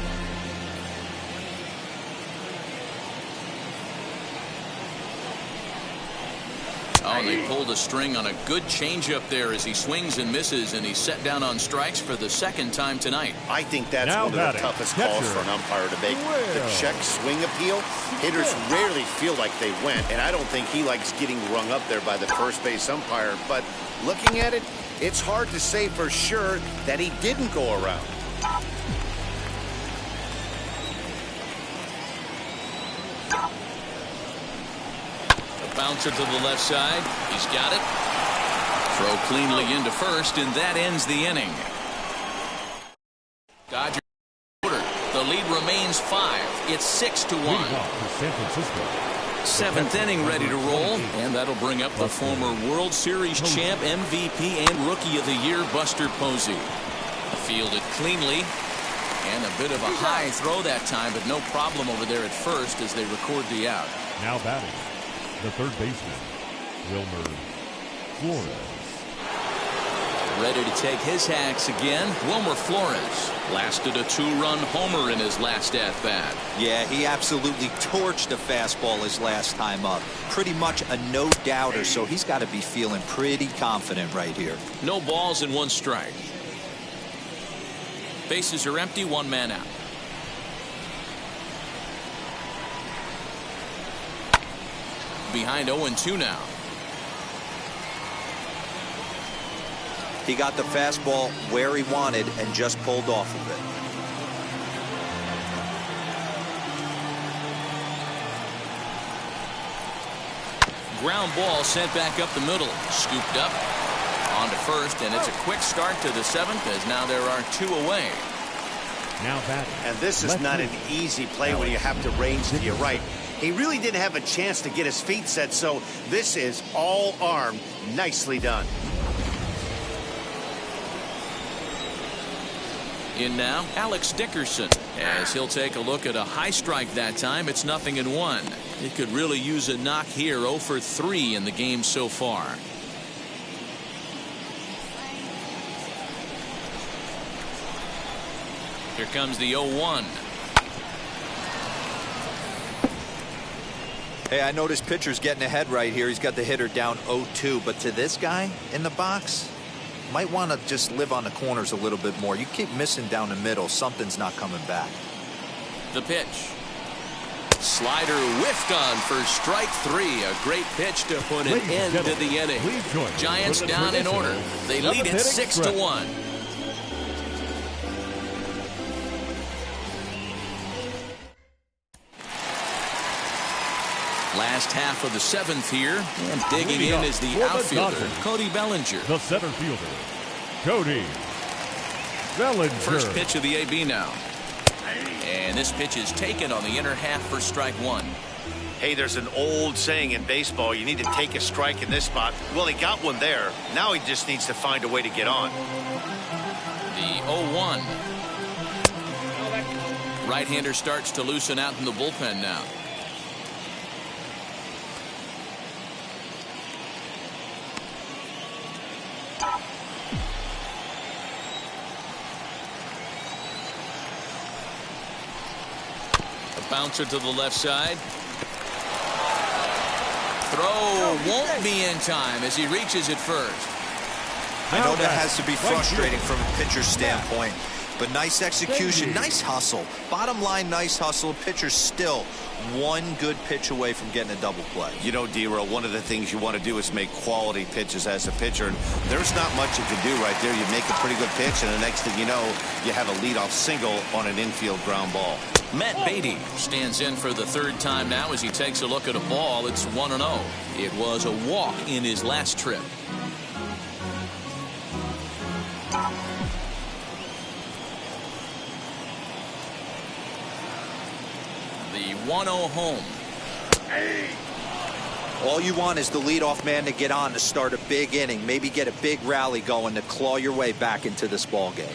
Oh, and they pulled a string on a good changeup there as he swings and misses, and he's set down on strikes for the second time tonight. I think that's Now one of the batting, toughest catcher. calls for an umpire to make. The Well. check swing appeal, hitters rarely feel like they went, and I don't think he likes getting rung up there by the first base umpire. But looking at it, it's hard to say for sure that he didn't go around. Bouncer to the left side. He's got it. Throw cleanly into first, and that ends the inning. Dodgers order. The lead remains 5. It's 6-1. Leading off for San Francisco. 7th inning ready to roll, and that'll bring up the former World Series champ, MVP, and Rookie of the Year, Buster Posey. Fielded cleanly, and a bit of a high throw that time, but no problem over there at first as they record the out. Now batting, the third baseman, Wilmer Flores. Ready to take his hacks again, Wilmer Flores. Lasted a 2-run homer in his last at-bat. Yeah, he absolutely torched the fastball his last time up. Pretty much a no-doubter, so he's got to be feeling pretty confident right here. No balls and 1 strike. Bases are empty, 1 man out. Behind 0-2 now. He got the fastball where he wanted and just pulled off of it. Ground ball sent back up the middle. Scooped up. On to first, and it's a quick start to the 7th as now there are 2 away. Now batting. And this is not an easy play when you have to range to your right. He really didn't have a chance to get his feet set, so this is all arm. Nicely done. In now, Alex Dickerson, as he'll take a look at a high strike that time. It's 0-1. He could really use a knock here. 0 for 3 in the game so far. Here comes the 0-1. Hey, I noticed pitcher's getting ahead right here. He's got the hitter down 0-2, but to this guy in the box, might want to just live on the corners a little bit more. You keep missing down the middle, something's not coming back. The pitch. Slider whiffed on for strike 3. A great pitch to put an end to the inning. Giants down in order. They lead it 6-1. Last half of the 7th here, and digging in is the outfielder, Cody Bellinger. The center fielder, Cody Bellinger. First pitch of the AB now. And this pitch is taken on the inner half for strike 1. Hey, there's an old saying in baseball, you need to take a strike in this spot. Well, he got one there. Now he just needs to find a way to get on. The 0-1. Right-hander starts to loosen out in the bullpen now. Bouncer to the left side. Throw won't be in time as he reaches it first. I know that has to be frustrating from a pitcher's standpoint, but nice execution, nice hustle. Bottom line, nice hustle. Pitcher's still 1 good pitch away from getting a double play. You know, D-Row, one of the things you want to do is make quality pitches as a pitcher. And there's not much you can do right there. You make a pretty good pitch, and the next thing you know, you have a leadoff single on an infield ground ball. Matt Beatty stands in for the 3rd time now as he takes a look at a ball. It's 1-0. It was a walk in his last trip. The 1-0 home. All you want is the leadoff man to get on to start a big inning, maybe get a big rally going to claw your way back into this ball game.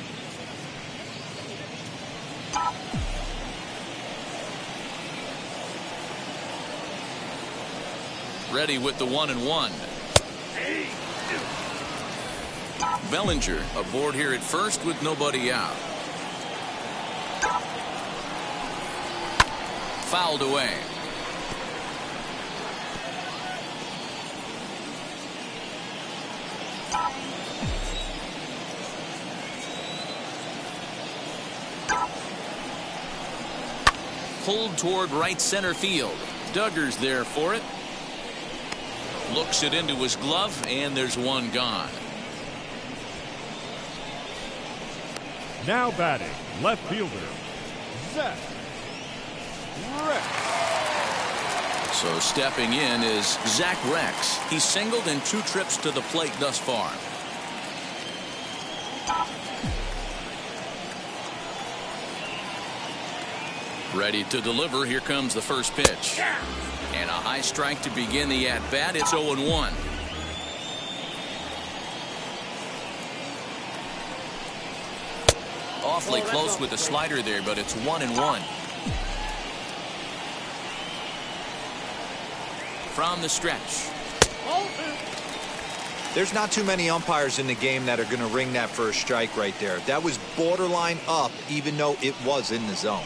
Ready with the 1-1. Bellinger aboard here at first with nobody out. Fouled away. pulled toward right center field. Duggar's there for it. Looks it into his glove, and there's one gone. Now batting, left fielder, Zach Rex. So stepping in is Zach Rex. He's singled in 2 trips to the plate thus far. Ready to deliver. Here comes the first pitch. And a high strike to begin the at-bat. It's 0-1. Awfully close with the slider there, but it's 1-1. From the stretch. There's not too many umpires in the game that are going to ring that for a strike right there. That was borderline up, even though it was in the zone.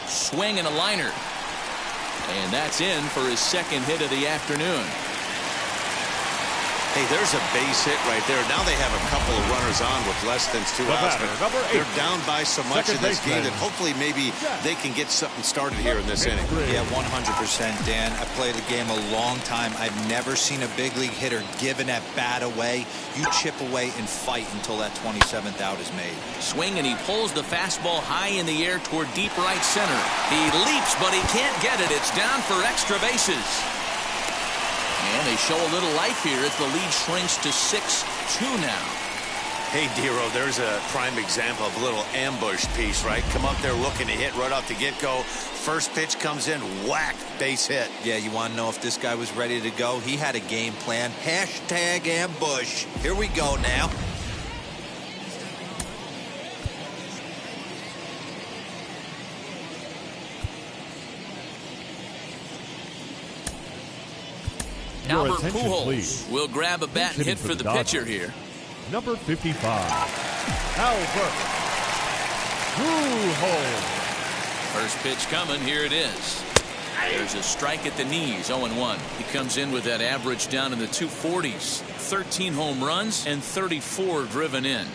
Swing and a liner. And that's in for his second hit of the afternoon. Hey, there's a base hit right there. Now they have a couple of runners on with less than 2 outs. Number 8. They're down by so much in this game that hopefully maybe they can get something started here in this inning. Yeah, 100%, Dan. I played the game a long time. I've never seen a big league hitter giving that bat away. You chip away and fight until that 27th out is made. Swing, and he pulls the fastball high in the air toward deep right center. He leaps, but he can't get it. It's down for extra bases. And they show a little life here as the lead shrinks to 6-2 now. Hey, Dero, there's a prime example of a little ambush piece, right? Come up there looking to hit right off the get-go. First pitch comes in, whack, base hit. Yeah, you want to know if this guy was ready to go? He had a game plan. Hashtag ambush. Here we go now. Albert attention, Pujols please. will grab a bat and hit for the pitcher here. Number 55, Albert Pujols. First pitch coming. Here it is. There's a strike at the knees. 0-1. He comes in with that average down in the 240s. 13 home runs and 34 driven in.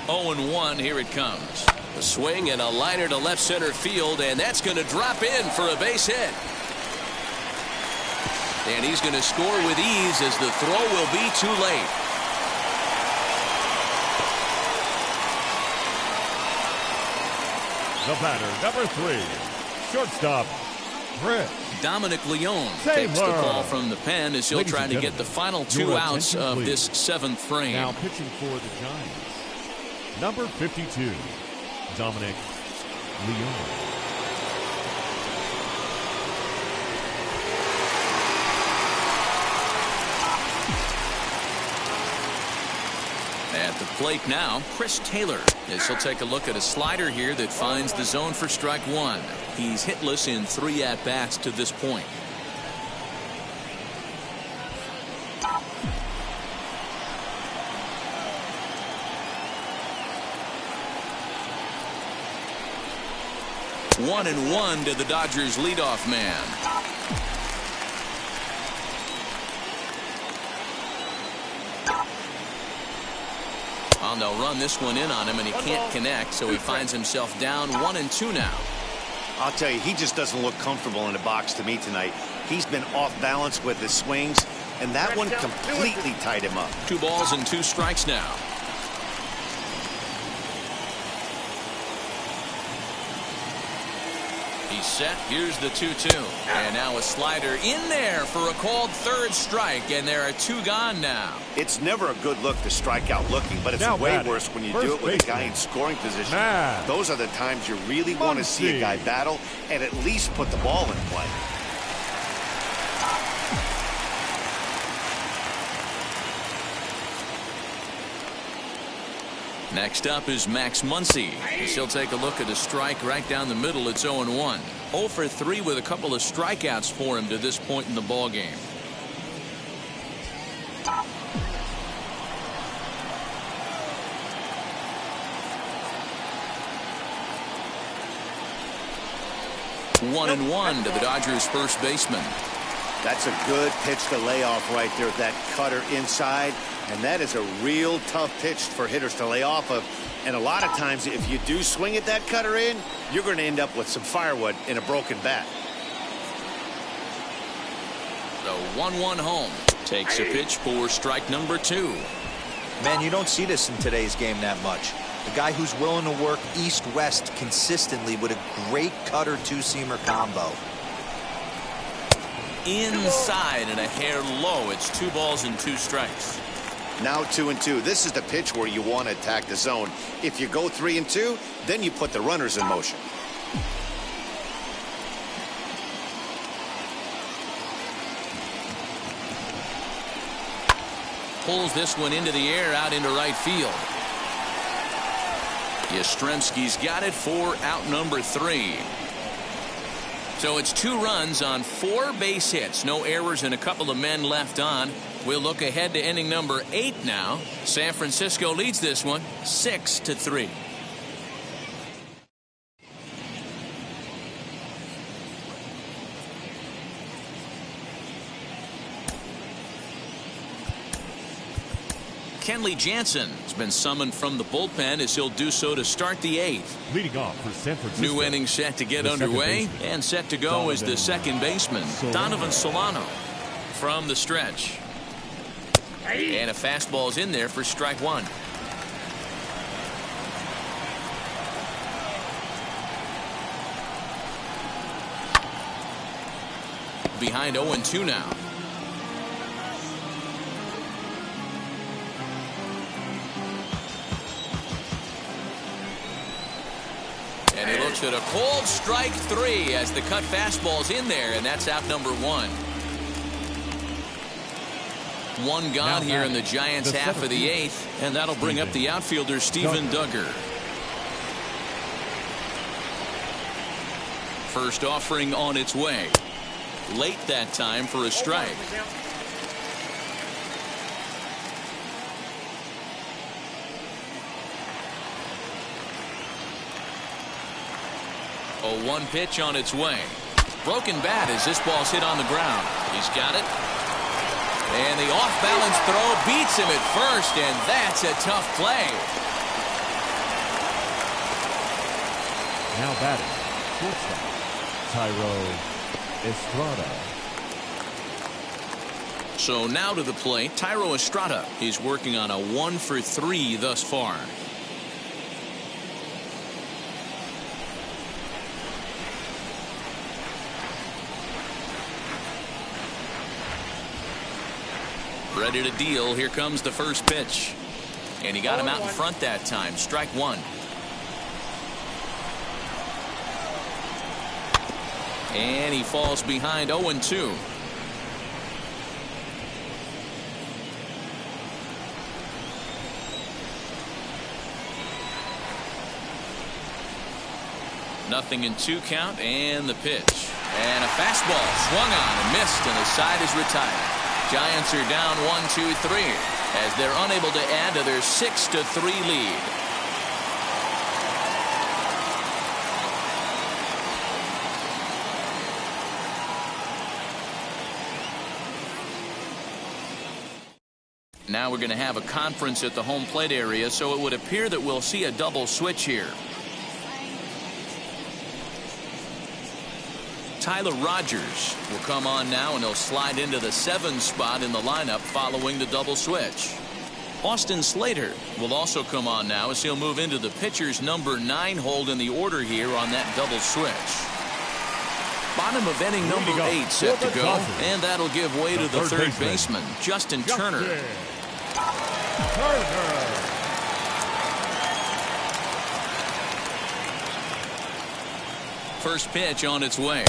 Oh, 1. Here it comes. A swing and a liner to left center field, and that's going to drop in for a base hit. And he's going to score with ease as the throw will be too late. The batter, number 3, shortstop, Chris Dominic Leone Taylor takes the call from the pen as he'll Ladies try and to get gentlemen, the final 2 your outs attention, of please. this 7th frame. Now pitching for the Giants, number 52, Dominic Leone. At the plate now, Chris Taylor, as he'll take a look at a slider here that finds the zone for strike 1. He's hitless in 3 at-bats to this point. One and 1 to the Dodgers leadoff man. Well, they'll run this one in on him, and he can't connect, so he finds himself down 1-2 now. I'll tell you, he just doesn't look comfortable in the box to me tonight. He's been off balance with his swings, and that one completely tied him up. 2 balls and 2 strikes now. He's set. Here's the 2-2. And now a slider in there for a called 3rd strike, and there are 2 gone now. It's never a good look to strike out looking, but it's Now way batting, worse when you first do it with a guy baseman, in scoring position. Matt Those are the times you really want to see a guy Muncy. battle and at least put the ball in play. Next up is Max Muncy. He'll take a look at a strike right down the middle. It's 0-1. 0 for 3 with a couple of strikeouts for him to this point in the ball game. 1-1 to the Dodgers' first baseman. That's a good pitch to lay off right there, that cutter inside. And that is a real tough pitch for hitters to lay off of. And a lot of times, if you do swing at that cutter in, you're going to end up with some firewood in a broken bat. The 1-1 home takes a pitch for strike number 2. Man, you don't see this in today's game that much. A guy who's willing to work east-west consistently with a great cutter two-seamer combo. Inside and a hair low. It's 2 balls and 2 strikes. Now 2-2. This is the pitch where you want to attack the zone. If you go 3-2, then you put the runners in motion. Pulls this one into the air out into right field. Yastrzemski's got it for out number 3. So it's 2 runs on 4 base hits. No errors and a couple of men left on. We'll look ahead to inning number 8 now. San Francisco leads this one 6-3. Kenley Jansen has been summoned from the bullpen as he'll do so to start the 8th. Leading off for San Francisco. New inning set to get underway and set to go is the second baseman, Donovan Solano, from the stretch. And a fastball is in there for strike 1. Behind 0-2 now. And he looks at a cold strike 3 as the cut fastball's in there, and that's out number 1. 1 gone here in the Giants' half of the 8th, and that'll bring up the outfielder Steven Duggar. First offering on its way. Late that time for a strike. A 1 pitch on its way. Broken bat as this ball's hit on the ground. He's got it. And the off-balance throw beats him at first, and that's a tough play. Now batting, shortstop, Thairo Estrada. So now to the plate, Thairo Estrada. He's working on a 1 for 3 thus far. Ready to deal. Here comes the first pitch. And he got him out in front that time. Strike 1. And he falls behind 0-2. Nothing in 2 count, and the pitch. And a fastball swung on and missed, and the side is retired. Giants are down 1-2-3 as they're unable to add to their 6-3 lead. Now we're going to have a conference at the home plate area, so it would appear that we'll see a double switch here. Tyler Rogers will come on now, and he'll slide into the 7 spot in the lineup following the double switch. Austin Slater will also come on now as he'll move into the pitcher's number 9 hold in the order here on that double switch. Bottom of inning number 8 set to go, and that'll give way to the third baseman, Justin Turner. First pitch on its way.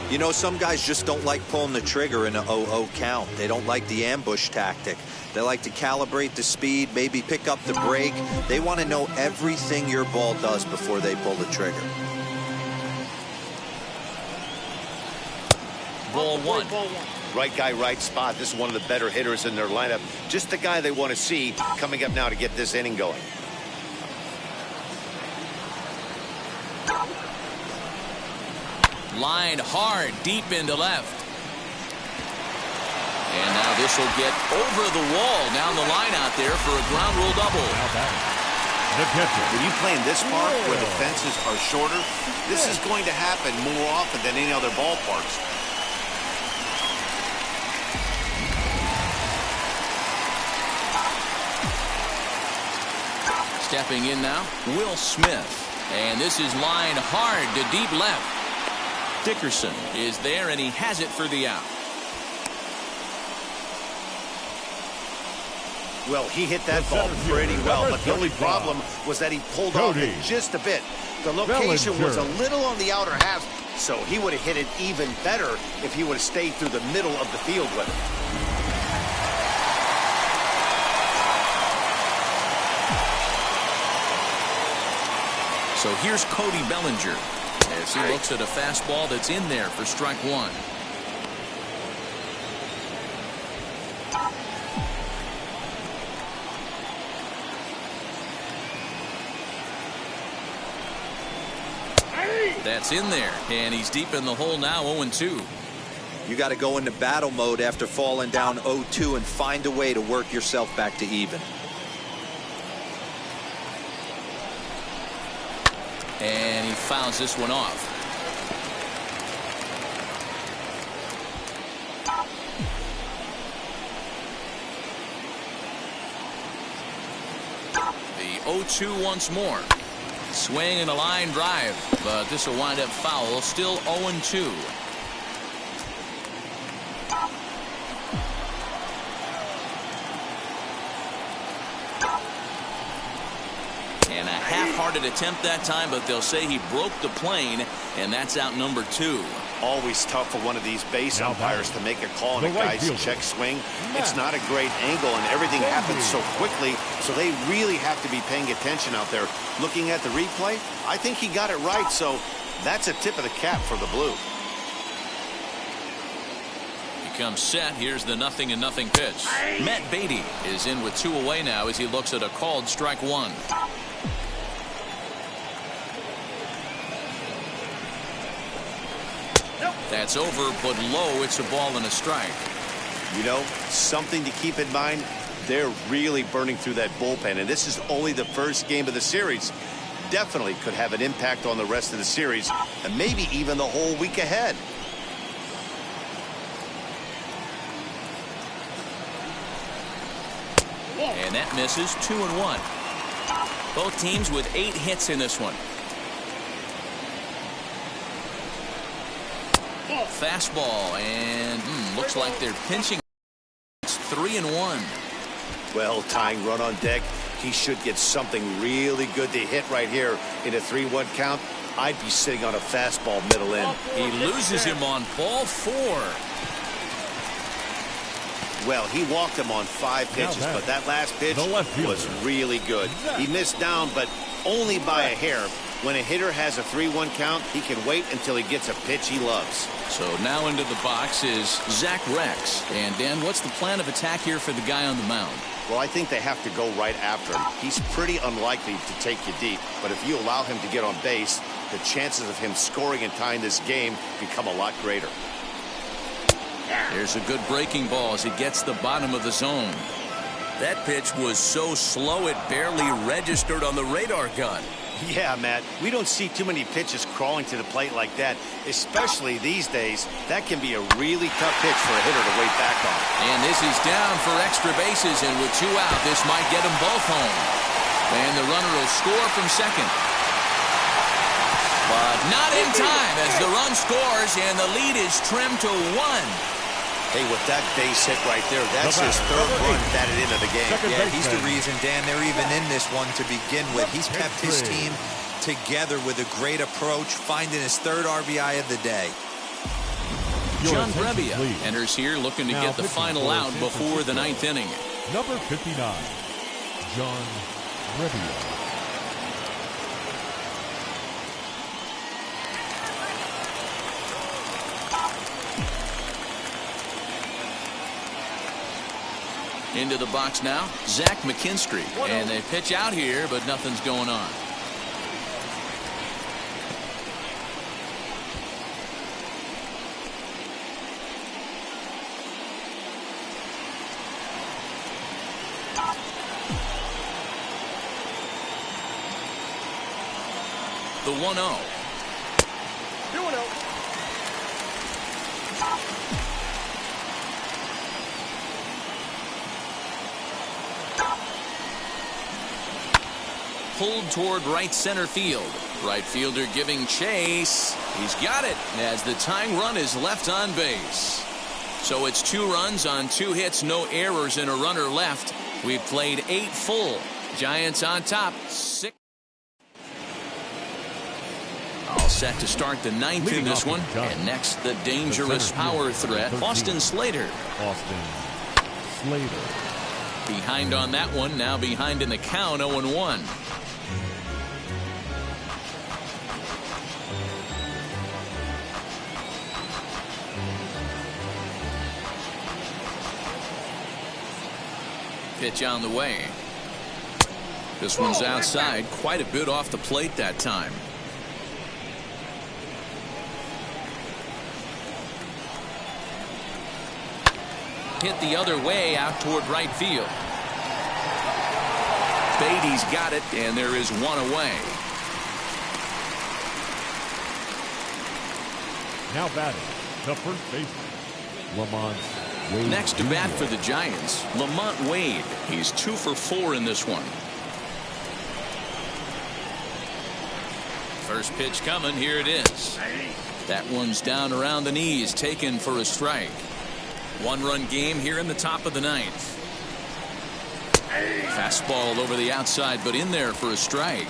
You know, some guys just don't like pulling the trigger in a 0-0 count. They don't like the ambush tactic. They like to calibrate the speed, maybe pick up the brake. They want to know everything your ball does before they pull the trigger. Ball 1. Right guy, right spot. This is one of the better hitters in their lineup. Just the guy they want to see coming up now to get this inning going. Lined hard deep into left. And now this will get over the wall down the line out there for a ground rule double. The catcher. When you play in this park where the fences are shorter, this is going to happen more often than any other ballparks. Stepping in now, Will Smith. And this is lined hard to deep left. Dickerson is there, and he has it for the out. Well, he hit that ball pretty well, but the only problem was that he pulled off it just a bit. The location was a little on the outer half, so he would have hit it even better if he would have stayed through the middle of the field with it. So here's Cody Bellinger as he looks at a fastball that's in there for strike one. That's in there, and he's deep in the hole now, 0-2. You got to go into battle mode after falling down 0-2 and find a way to work yourself back to even. And he fouls this one off. The 0-2 once more. Swing and a line drive, but this will wind up foul. Still 0-2. And a half-hearted attempt that time, but they'll say he broke the plane, and that's out number 2. Always tough for one of these base umpires to make a call on a guy's check swing. It's not a great angle, and everything happens so quickly, so they really have to be paying attention out there. Looking at the replay, I think he got it right, so that's a tip of the cap for the Blue. He comes set. Here's the 0-0 pitch. Matt Beatty is in with 2 away now as he looks at a called strike one. That's over, but low. It's a ball and a strike. You know, something to keep in mind, they're really burning through that bullpen, and this is only the first game of the series. Definitely could have an impact on the rest of the series, and maybe even the whole week ahead. And that misses. 2-1. Both teams with 8 hits in this one. Fastball, and looks like they're pinching. It's 3-1. Well, tying run on deck. He should get something really good to hit right here in a 3-1 count. I'd be sitting on a fastball middle in. He loses him on ball 4. Well, he walked him on 5 pitches, but that last pitch was really good. He missed down, but only by a hair. When a hitter has a 3-1 count, he can wait until he gets a pitch he loves. So now into the box is Zach Rex. And Dan, what's the plan of attack here for the guy on the mound? Well, I think they have to go right after him. He's pretty unlikely to take you deep, but if you allow him to get on base, the chances of him scoring and tying this game become a lot greater. There's a good breaking ball as he gets the bottom of the zone. That pitch was so slow it barely registered on the radar gun. Yeah, Matt, we don't see too many pitches crawling to the plate like that, especially these days. That can be a really tough pitch for a hitter to wait back on. And this is down for extra bases, and with 2 out, this might get them both home. And the runner will score from second. But not in time as the run scores, and the lead is trimmed to 1. Hey, with that base hit right there, that's his 3rd run batted into the game. Yeah, he's the reason, Dan, they're even in this one to begin with. He's kept his team together with a great approach, finding his 3rd RBI of the day. John Brebbia enters here looking to get the final out before the 9th inning. Number 59, John Brebbia. Into the box now, Zach McKinstry. And they pitch out here, but nothing's going on. The 1-0. 2-0. Pulled toward right center field. Right fielder giving chase. He's got it as the tying run is left on base. So it's 2 runs on 2 hits, no errors, and a runner left. We've played 8 full. Giants on top. 6. All set to start the 9th in this one. And next, the dangerous power threat, Austin Slater. Austin Slater. Behind on that one, now behind in the count, 0-1. Pitch on the way. This one's outside, quite a bit off the plate that time. Hit the other way out toward right field. Beatty's got it, and there is 1 away. Now batting, the first baseman, Lamont Wade. Next to bat for the Giants, Lamont Wade. He's 2 for 4 in this one. First pitch coming. Here it is. That one's down around the knees, taken for a strike. 1-run game here in the top of the 9th. Fastball over the outside, but in there for a strike.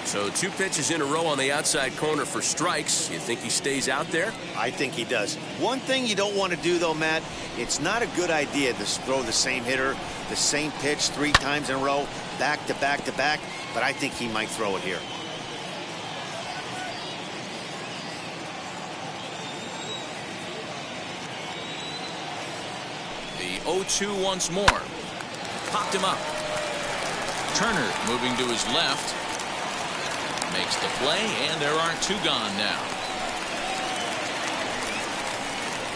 So 2 pitches in a row on the outside corner for strikes. You think he stays out there? I think he does. One thing you don't want to do, though, Matt, it's not a good idea to throw the same hitter, the same pitch 3 times in a row, back to back to back, but I think he might throw it here. The 0-2 once more. Popped him up. Turner moving to his left. Makes the play, and there aren't 2 gone now.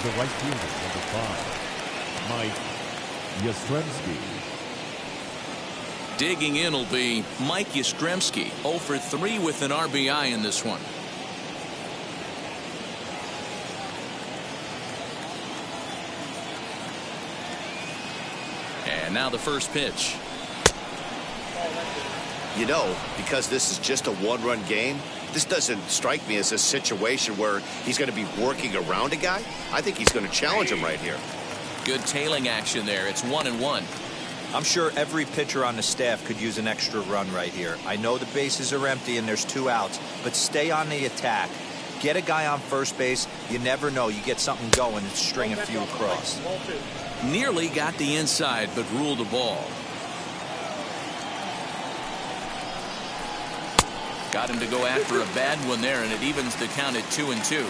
The right fielder, number 5, Mike Yastrzemski. Digging in will be Mike Yastrzemski, 0 for 3 with an RBI in this one. And now the first pitch. You know, because this is just a 1-run game, this doesn't strike me as a situation where he's going to be working around a guy. I think he's going to challenge him right here. Good tailing action there. It's 1-1. I'm sure every pitcher on the staff could use an extra run right here. I know the bases are empty and there's 2 outs, but stay on the attack. Get a guy on first base. You never know. You get something going and string a few across. Nearly got the inside, but ruled the ball. Got him to go after a bad one there, and it evens the count at 2-2.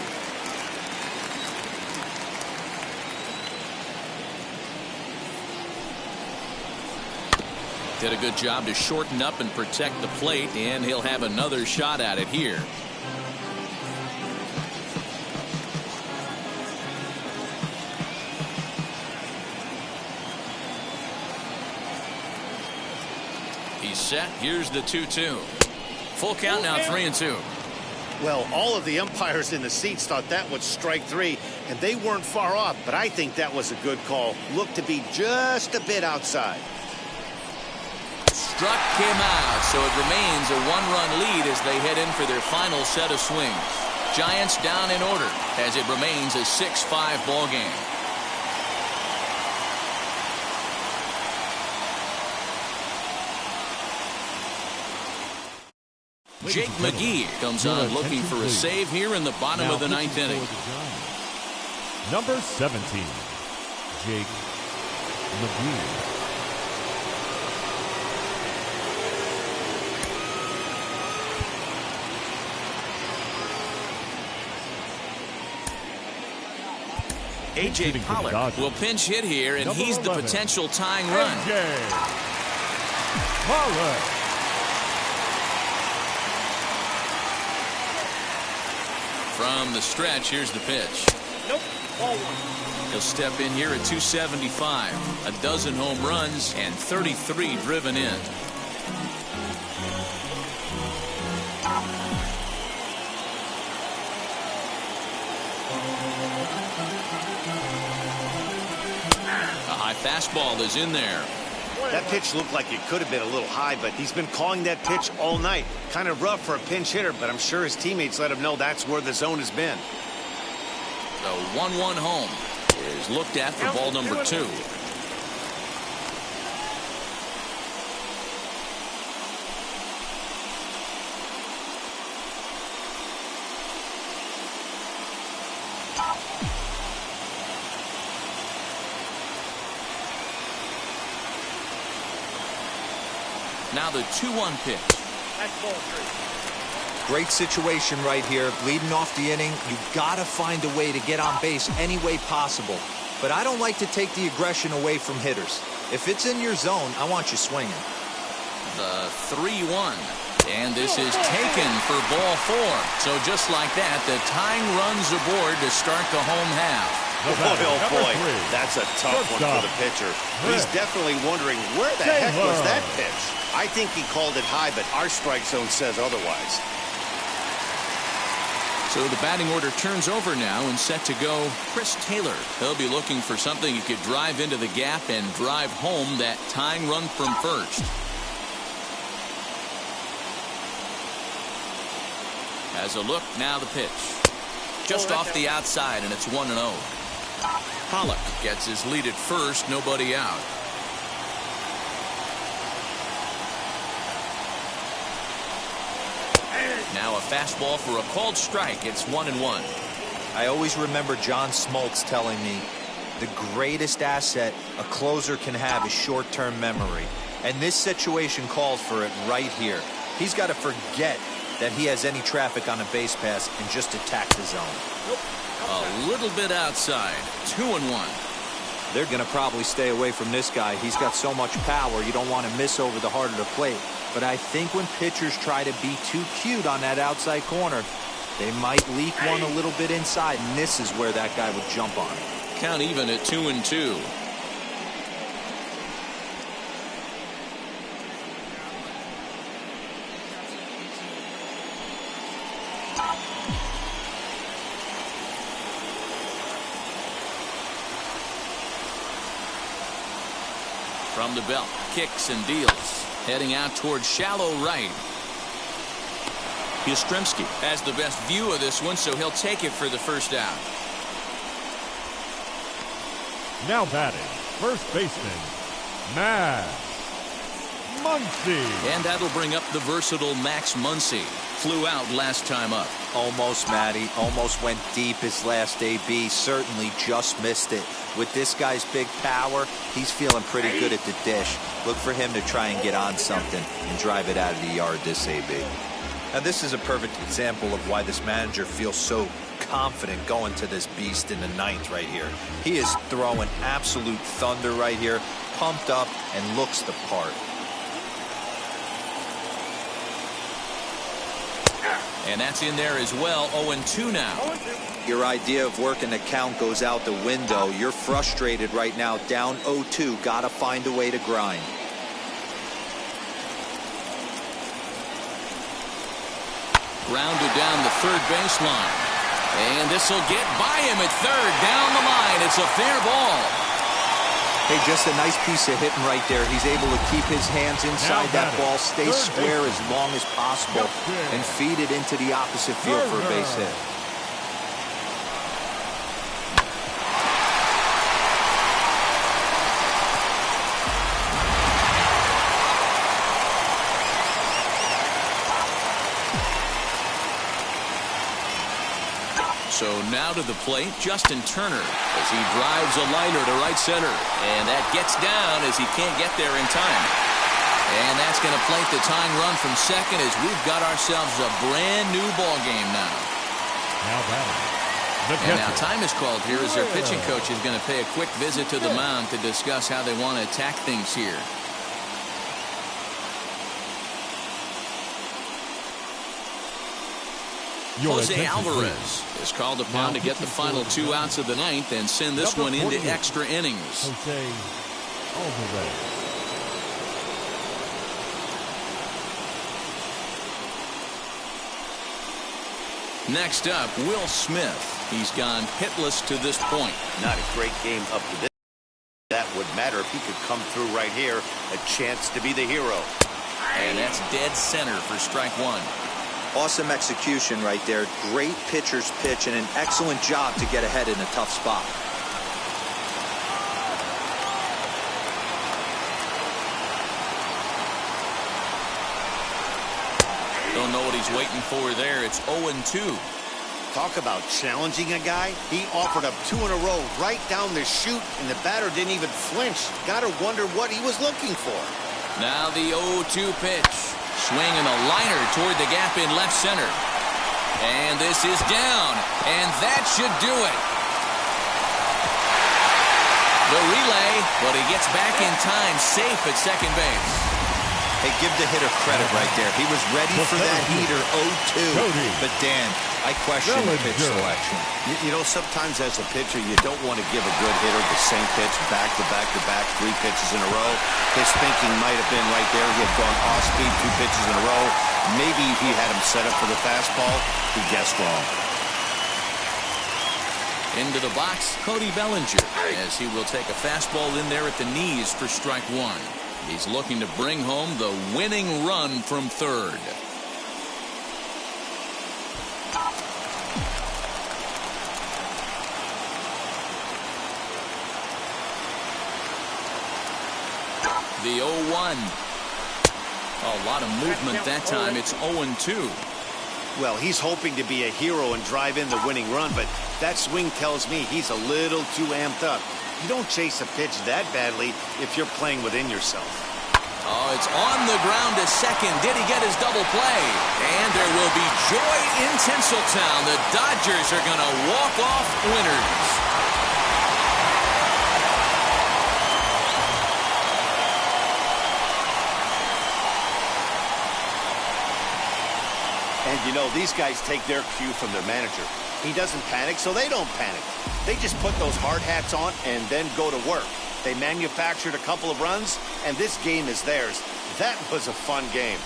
Did a good job to shorten up and protect the plate, and he'll have another shot at it here. He's set. Here's the 2-2. Full count now, 3-2. Well, all of the umpires in the seats thought that was strike 3, and they weren't far off, but I think that was a good call. Looked to be just a bit outside. Struck him out, so it remains a 1-run lead as they head in for their final set of swings. Giants down in order as it remains a 6-5 ball game. Jake McGee comes on looking for a save here in the bottom of the 9th inning. Number 17, Jake McGee. A.J. Pollock will pinch hit here, and he's the potential tying run. A.J. Pollock. From the stretch, here's the pitch. Nope. Ball 1. He'll step in here at 275. A dozen home runs and 33 driven in. A high fastball is in there. That pitch looked like it could have been a little high, but he's been calling that pitch all night. Kind of rough for a pinch hitter, but I'm sure his teammates let him know that's where the zone has been. The 1-1 home is looked at for ball number 2. Now the 2-1 pitch. That's ball 3. Great situation right here. Leading off the inning, you gotta find a way to get on base any way possible. But I don't like to take the aggression away from hitters. If it's in your zone, I want you swinging. The 3-1. And this is taken for ball 4. So just like that, the tying runs aboard to start the home half. Boy, oh boy, that's a tough one for the pitcher. He's definitely wondering where the heck was that pitch. I think he called it high, but our strike zone says otherwise. So the batting order turns over now and set to go Chris Taylor. He'll be looking for something he could drive into the gap and drive home that tying run from first. As a look, now the pitch. Just off the outside, and it's 1-0. Pollock gets his lead at first, nobody out. Now a fastball for a called strike. It's 1-1. I always remember John Smoltz telling me the greatest asset a closer can have is short-term memory. And this situation calls for it right here. He's got to forget that he has any traffic on a base pass and just attack the zone. A little bit outside. 2-1. They're going to probably stay away from this guy. He's got so much power, you don't want to miss over the heart of the plate. But I think when pitchers try to be too cute on that outside corner, they might leak one a little bit inside, and this is where that guy would jump on it. Count even at 2-2. From the belt, kicks and deals. Heading out towards shallow right. Yastrzemski has the best view of this one, so he'll take it for the first out. Now batting, first baseman, Max Muncy. And that'll bring up the versatile Max Muncy. Flew out last time up. Almost, Matty. Almost went deep his last AB. Certainly just missed it. With this guy's big power, he's feeling pretty good at the dish. Look for him to try and get on something and drive it out of the yard this AB. Now, this is a perfect example of why this manager feels so confident going to this beast in the ninth right here. He is throwing absolute thunder right here, pumped up, and looks the part. And that's in there as well. 0-2 now. Your idea of working the count goes out the window. You're frustrated right now, down 0-2. Got to find a way to grind. Grounded down the third baseline. And this will get by him at third. Down the line. It's a fair ball. Hey, just a nice piece of hitting right there. He's able to keep his hands inside that ball, stay square as long as possible, and feed it into the opposite field for a base hit. So now to the plate, Justin Turner, as he drives a liner to right center. And that gets down as he can't get there in time. And that's going to plate the tying run from second as we've got ourselves a brand new ball game now. Now batting. And now time is called here as their pitching coach is going to pay a quick visit to the mound to discuss how they want to attack things here. Jose Alvarez is called upon to get the final 2 outs of the ninth and send this one into extra innings. Jose Alvarez. Next up, Will Smith. He's gone hitless to this point. Not a great game up to this. That would matter if he could come through right here. A chance to be the hero. And that's dead center for strike one. Awesome execution right there. Great pitcher's pitch and an excellent job to get ahead in a tough spot. Don't know what he's waiting for there. It's 0-2. Talk about challenging a guy. He offered up 2 in a row right down the chute, and the batter didn't even flinch. Gotta wonder what he was looking for. Now the 0-2 pitch. Swinging a liner toward the gap in left center. And this is down. And that should do it. The relay, but he gets back in time, safe at second base. Hey, give the hitter credit right there. He was ready for that heater 0-2. But Dan, I question the pitch selection. You know, sometimes as a pitcher, you don't want to give a good hitter the same pitch back to back to back, 3 pitches in a row. His thinking might have been right there. He had gone off speed 2 pitches in a row. Maybe he had him set up for the fastball. He guessed wrong. Into the box, Cody Bellinger, as he will take a fastball in there at the knees for strike one. He's looking to bring home the winning run from third. The 0-1. A lot of movement that time. It's 0-2. Well, he's hoping to be a hero and drive in the winning run, but that swing tells me he's a little too amped up. You don't chase a pitch that badly if you're playing within yourself. Oh, it's on the ground to second. Did he get his double play? And there will be joy in Tinseltown. The Dodgers are going to walk off winners. And you know, these guys take their cue from their manager. He doesn't panic, so they don't panic. They just put those hard hats on and then go to work. They manufactured a couple of runs, and this game is theirs. That was a fun game.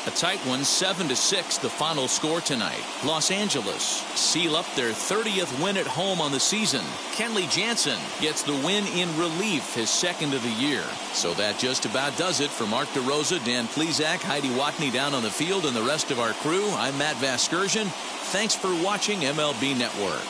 A tight one, 7-6, the final score tonight. Los Angeles seal up their 30th win at home on the season. Kenley Jansen gets the win in relief, his second of the year. So that just about does it for Mark DeRosa, Dan Plesac, Heidi Watney down on the field, and the rest of our crew. I'm Matt Vasgersian. Thanks for watching MLB Network.